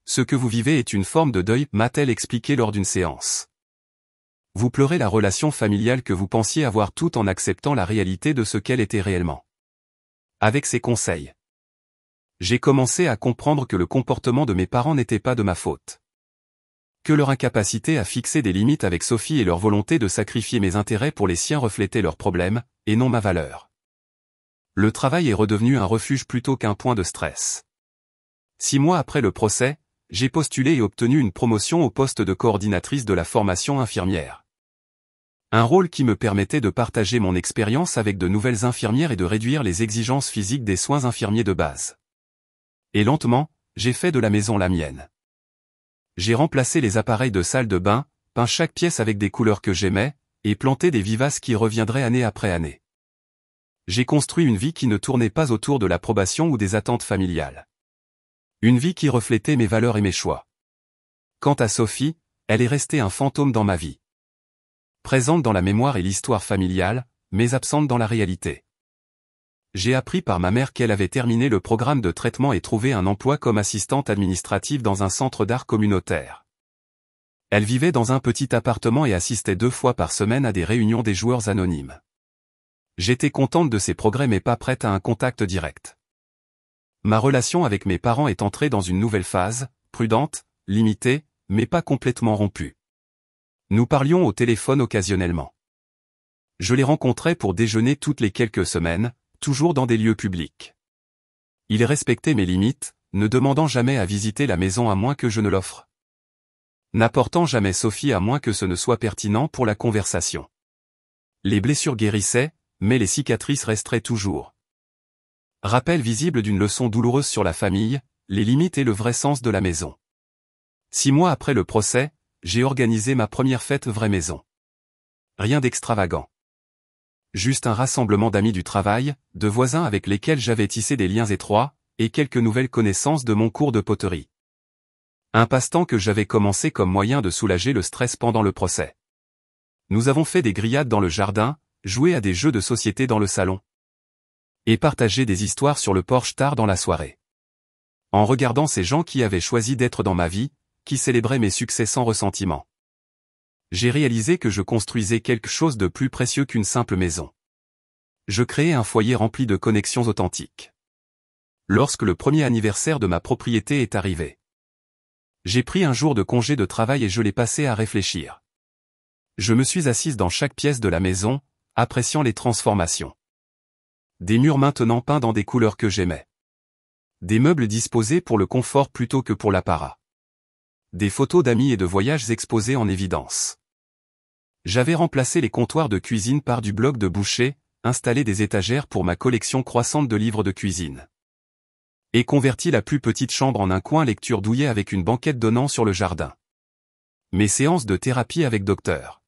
Ce que vous vivez est une forme de deuil, m'a-t-elle expliqué lors d'une séance. Vous pleurez la relation familiale que vous pensiez avoir tout en acceptant la réalité de ce qu'elle était réellement. Avec ces conseils, j'ai commencé à comprendre que le comportement de mes parents n'était pas de ma faute. Que leur incapacité à fixer des limites avec Sophie et leur volonté de sacrifier mes intérêts pour les siens reflétaient leurs problèmes, et non ma valeur. Le travail est redevenu un refuge plutôt qu'un point de stress. 6 mois après le procès, j'ai postulé et obtenu une promotion au poste de coordinatrice de la formation infirmière. Un rôle qui me permettait de partager mon expérience avec de nouvelles infirmières et de réduire les exigences physiques des soins infirmiers de base. Et lentement, j'ai fait de la maison la mienne. J'ai remplacé les appareils de salle de bain, peint chaque pièce avec des couleurs que j'aimais, et planté des vivaces qui reviendraient année après année. J'ai construit une vie qui ne tournait pas autour de l'approbation ou des attentes familiales. Une vie qui reflétait mes valeurs et mes choix. Quant à Sophie, elle est restée un fantôme dans ma vie. Présente dans la mémoire et l'histoire familiale, mais absente dans la réalité. J'ai appris par ma mère qu'elle avait terminé le programme de traitement et trouvé un emploi comme assistante administrative dans un centre d'art communautaire. Elle vivait dans un petit appartement et assistait 2 fois par semaine à des réunions des joueurs anonymes. J'étais contente de ses progrès mais pas prête à un contact direct. Ma relation avec mes parents est entrée dans une nouvelle phase, prudente, limitée, mais pas complètement rompue. Nous parlions au téléphone occasionnellement. Je les rencontrais pour déjeuner toutes les quelques semaines, toujours dans des lieux publics. Ils respectaient mes limites, ne demandant jamais à visiter la maison à moins que je ne l'offre. N'apportant jamais Sophie à moins que ce ne soit pertinent pour la conversation. Les blessures guérissaient, mais les cicatrices resteraient toujours. Rappel visible d'une leçon douloureuse sur la famille, les limites et le vrai sens de la maison. 6 mois après le procès, j'ai organisé ma première fête vraie maison. Rien d'extravagant. Juste un rassemblement d'amis du travail, de voisins avec lesquels j'avais tissé des liens étroits, et quelques nouvelles connaissances de mon cours de poterie. Un passe-temps que j'avais commencé comme moyen de soulager le stress pendant le procès. Nous avons fait des grillades dans le jardin, joué à des jeux de société dans le salon. et partager des histoires sur le porche tard dans la soirée. En regardant ces gens qui avaient choisi d'être dans ma vie, qui célébraient mes succès sans ressentiment, j'ai réalisé que je construisais quelque chose de plus précieux qu'une simple maison. Je créais un foyer rempli de connexions authentiques. Lorsque le premier anniversaire de ma propriété est arrivé, j'ai pris un jour de congé de travail et je l'ai passé à réfléchir. Je me suis assise dans chaque pièce de la maison, appréciant les transformations. Des murs maintenant peints dans des couleurs que j'aimais. Des meubles disposés pour le confort plutôt que pour l'apparat. Des photos d'amis et de voyages exposées en évidence. J'avais remplacé les comptoirs de cuisine par du bloc de boucher, installé des étagères pour ma collection croissante de livres de cuisine. Et converti la plus petite chambre en un coin lecture douillet avec une banquette donnant sur le jardin. Mes séances de thérapie avec Dr.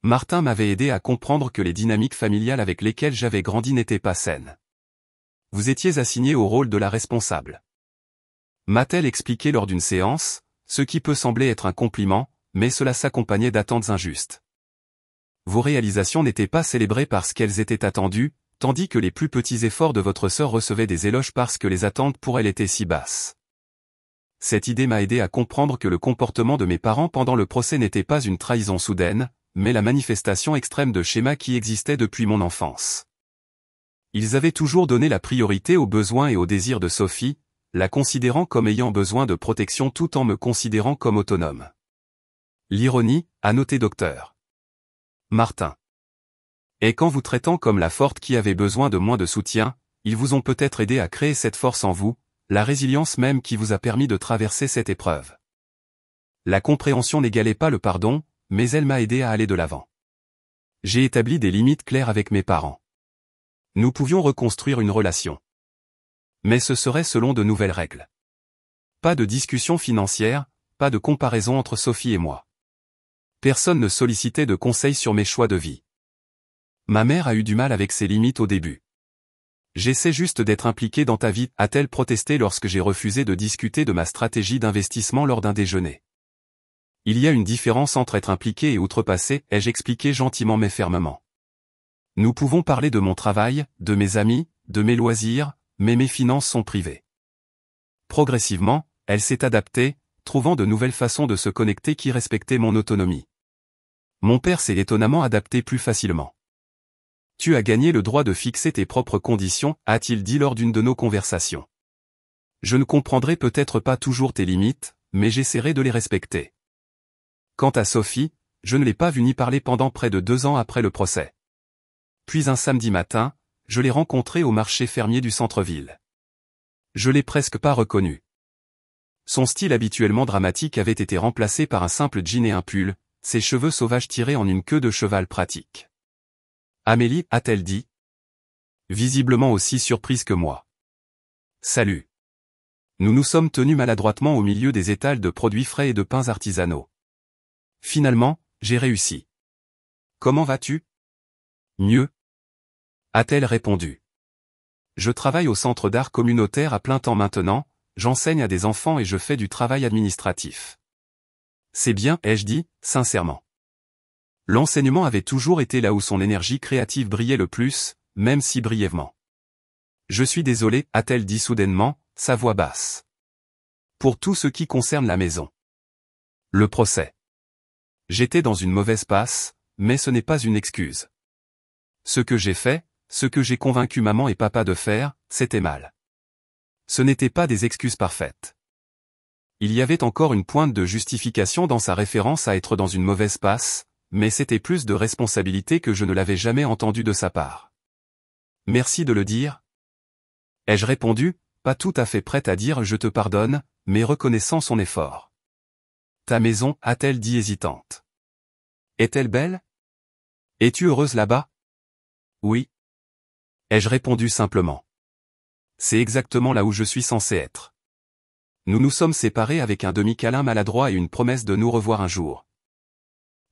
Martin m'avaient aidé à comprendre que les dynamiques familiales avec lesquelles j'avais grandi n'étaient pas saines. Vous étiez assigné au rôle de la responsable. M'a-t-elle expliqué lors d'une séance, ce qui peut sembler être un compliment, mais cela s'accompagnait d'attentes injustes. Vos réalisations n'étaient pas célébrées parce qu'elles étaient attendues, tandis que les plus petits efforts de votre sœur recevaient des éloges parce que les attentes pour elle étaient si basses. Cette idée m'a aidé à comprendre que le comportement de mes parents pendant le procès n'était pas une trahison soudaine, mais la manifestation extrême de schémas qui existaient depuis mon enfance. Ils avaient toujours donné la priorité aux besoins et aux désirs de Sophie, la considérant comme ayant besoin de protection tout en me considérant comme autonome. L'ironie, a noté Dr. Martin. Et qu'en vous traitant comme la forte qui avait besoin de moins de soutien, ils vous ont peut-être aidé à créer cette force en vous, la résilience même qui vous a permis de traverser cette épreuve. La compréhension n'égalait pas le pardon, mais elle m'a aidé à aller de l'avant. J'ai établi des limites claires avec mes parents. Nous pouvions reconstruire une relation. Mais ce serait selon de nouvelles règles. Pas de discussion financière, pas de comparaison entre Sophie et moi. Personne ne sollicitait de conseils sur mes choix de vie. Ma mère a eu du mal avec ses limites au début. J'essaie juste d'être impliqué dans ta vie, a-t-elle protesté lorsque j'ai refusé de discuter de ma stratégie d'investissement lors d'un déjeuner. Il y a une différence entre être impliqué et outrepasser, ai-je expliqué gentiment mais fermement. Nous pouvons parler de mon travail, de mes amis, de mes loisirs, mais mes finances sont privées. Progressivement, elle s'est adaptée, trouvant de nouvelles façons de se connecter qui respectaient mon autonomie. Mon père s'est étonnamment adapté plus facilement. Tu as gagné le droit de fixer tes propres conditions, a-t-il dit lors d'une de nos conversations. Je ne comprendrai peut-être pas toujours tes limites, mais j'essaierai de les respecter. Quant à Sophie, je ne l'ai pas vue ni parler pendant près de 2 ans après le procès. Puis un samedi matin, je l'ai rencontrée au marché fermier du centre-ville. Je l'ai presque pas reconnue. Son style habituellement dramatique avait été remplacé par un simple jean et un pull, ses cheveux sauvages tirés en une queue de cheval pratique. Amélie, a-t-elle dit? Visiblement aussi surprise que moi. Salut. Nous nous sommes tenus maladroitement au milieu des étals de produits frais et de pains artisanaux. Finalement, j'ai réussi. Comment vas-tu? Mieux. A-t-elle répondu. Je travaille au centre d'art communautaire à plein temps maintenant, j'enseigne à des enfants et je fais du travail administratif. C'est bien, ai-je dit, sincèrement. L'enseignement avait toujours été là où son énergie créative brillait le plus, même si brièvement. Je suis désolé, a-t-elle dit soudainement, sa voix basse. Pour tout ce qui concerne la maison. Le procès. J'étais dans une mauvaise passe, mais ce n'est pas une excuse. Ce que j'ai fait, ce que j'ai convaincu maman et papa de faire, c'était mal. Ce n'étaient pas des excuses parfaites. Il y avait encore une pointe de justification dans sa référence à être dans une mauvaise passe, mais c'était plus de responsabilité que je ne l'avais jamais entendu de sa part. Merci de le dire. Ai-je répondu, pas tout à fait prête à dire je te pardonne, mais reconnaissant son effort. Ta maison, a-t-elle dit hésitante. Est-elle belle? Es-tu heureuse là-bas? Oui. Ai-je répondu simplement. C'est exactement là où je suis censé être. Nous nous sommes séparés avec un demi-câlin maladroit et une promesse de nous revoir un jour.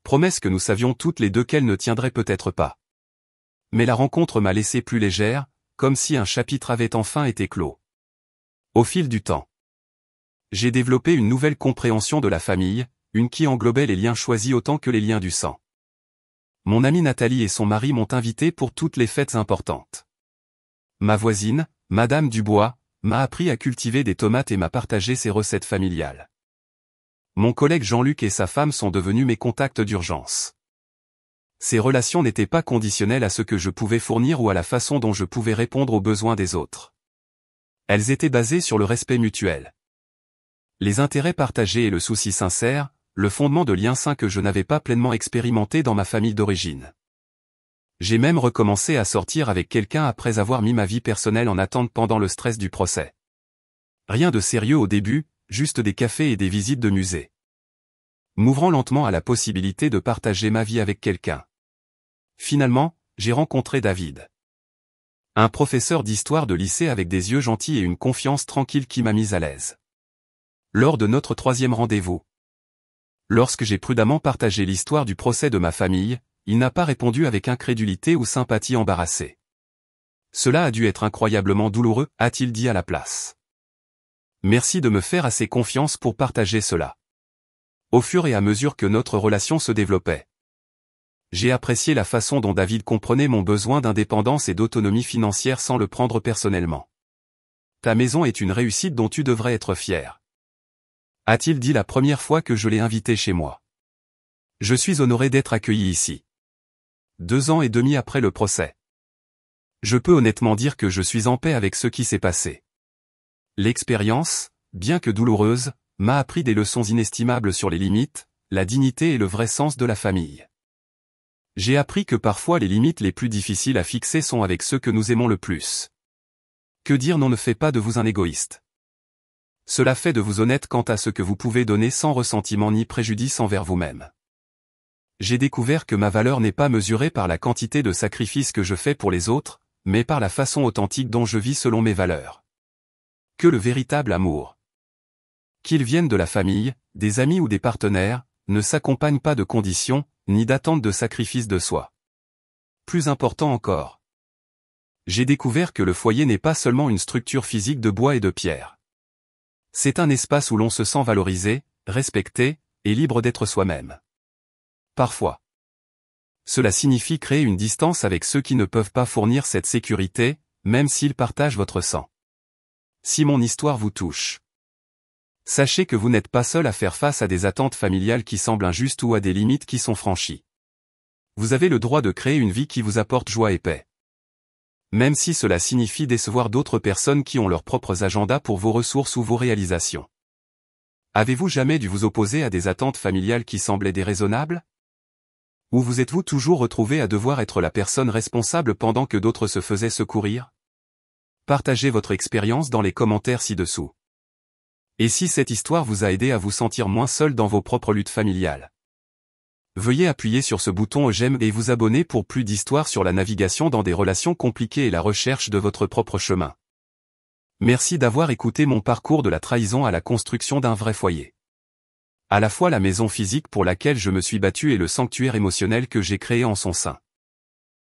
Promesse que nous savions toutes les deux qu'elle ne tiendrait peut-être pas. Mais la rencontre m'a laissé plus légère, comme si un chapitre avait enfin été clos. Au fil du temps, j'ai développé une nouvelle compréhension de la famille, une qui englobait les liens choisis autant que les liens du sang. Mon amie Nathalie et son mari m'ont invité pour toutes les fêtes importantes. Ma voisine, Madame Dubois, m'a appris à cultiver des tomates et m'a partagé ses recettes familiales. Mon collègue Jean-Luc et sa femme sont devenus mes contacts d'urgence. Ces relations n'étaient pas conditionnelles à ce que je pouvais fournir ou à la façon dont je pouvais répondre aux besoins des autres. Elles étaient basées sur le respect mutuel. Les intérêts partagés et le souci sincère, le fondement de liens sains que je n'avais pas pleinement expérimenté dans ma famille d'origine. J'ai même recommencé à sortir avec quelqu'un après avoir mis ma vie personnelle en attente pendant le stress du procès. Rien de sérieux au début, juste des cafés et des visites de musées. M'ouvrant lentement à la possibilité de partager ma vie avec quelqu'un. Finalement, j'ai rencontré David. Un professeur d'histoire de lycée avec des yeux gentils et une confiance tranquille qui m'a mise à l'aise. Lors de notre 3e rendez-vous. Lorsque j'ai prudemment partagé l'histoire du procès de ma famille, il n'a pas répondu avec incrédulité ou sympathie embarrassée. Cela a dû être incroyablement douloureux, a-t-il dit à la place. Merci de me faire assez confiance pour partager cela. Au fur et à mesure que notre relation se développait. J'ai apprécié la façon dont David comprenait mon besoin d'indépendance et d'autonomie financière sans le prendre personnellement. Ta maison est une réussite dont tu devrais être fier. A-t-il dit la première fois que je l'ai invité chez moi. Je suis honoré d'être accueilli ici. 2 ans et demi après le procès. Je peux honnêtement dire que je suis en paix avec ce qui s'est passé. L'expérience, bien que douloureuse, m'a appris des leçons inestimables sur les limites, la dignité et le vrai sens de la famille. J'ai appris que parfois les limites les plus difficiles à fixer sont avec ceux que nous aimons le plus. Que dire non ne fait pas de vous un égoïste. Cela fait de vous honnête quant à ce que vous pouvez donner sans ressentiment ni préjudice envers vous-même. J'ai découvert que ma valeur n'est pas mesurée par la quantité de sacrifices que je fais pour les autres, mais par la façon authentique dont je vis selon mes valeurs. Que le véritable amour, qu'il vienne de la famille, des amis ou des partenaires, ne s'accompagne pas de conditions, ni d'attente de sacrifice de soi. Plus important encore. J'ai découvert que le foyer n'est pas seulement une structure physique de bois et de pierre. C'est un espace où l'on se sent valorisé, respecté, et libre d'être soi-même. Parfois. Cela signifie créer une distance avec ceux qui ne peuvent pas fournir cette sécurité, même s'ils partagent votre sang. Si mon histoire vous touche. Sachez que vous n'êtes pas seul à faire face à des attentes familiales qui semblent injustes ou à des limites qui sont franchies. Vous avez le droit de créer une vie qui vous apporte joie et paix. Même si cela signifie décevoir d'autres personnes qui ont leurs propres agendas pour vos ressources ou vos réalisations. Avez-vous jamais dû vous opposer à des attentes familiales qui semblaient déraisonnables? Ou vous êtes-vous toujours retrouvé à devoir être la personne responsable pendant que d'autres se faisaient secourir? Partagez votre expérience dans les commentaires ci-dessous. Et si cette histoire vous a aidé à vous sentir moins seul dans vos propres luttes familiales? Veuillez appuyer sur ce bouton j'aime et vous abonner pour plus d'histoires sur la navigation dans des relations compliquées et la recherche de votre propre chemin. Merci d'avoir écouté mon parcours de la trahison à la construction d'un vrai foyer. À la fois la maison physique pour laquelle je me suis battu et le sanctuaire émotionnel que j'ai créé en son sein.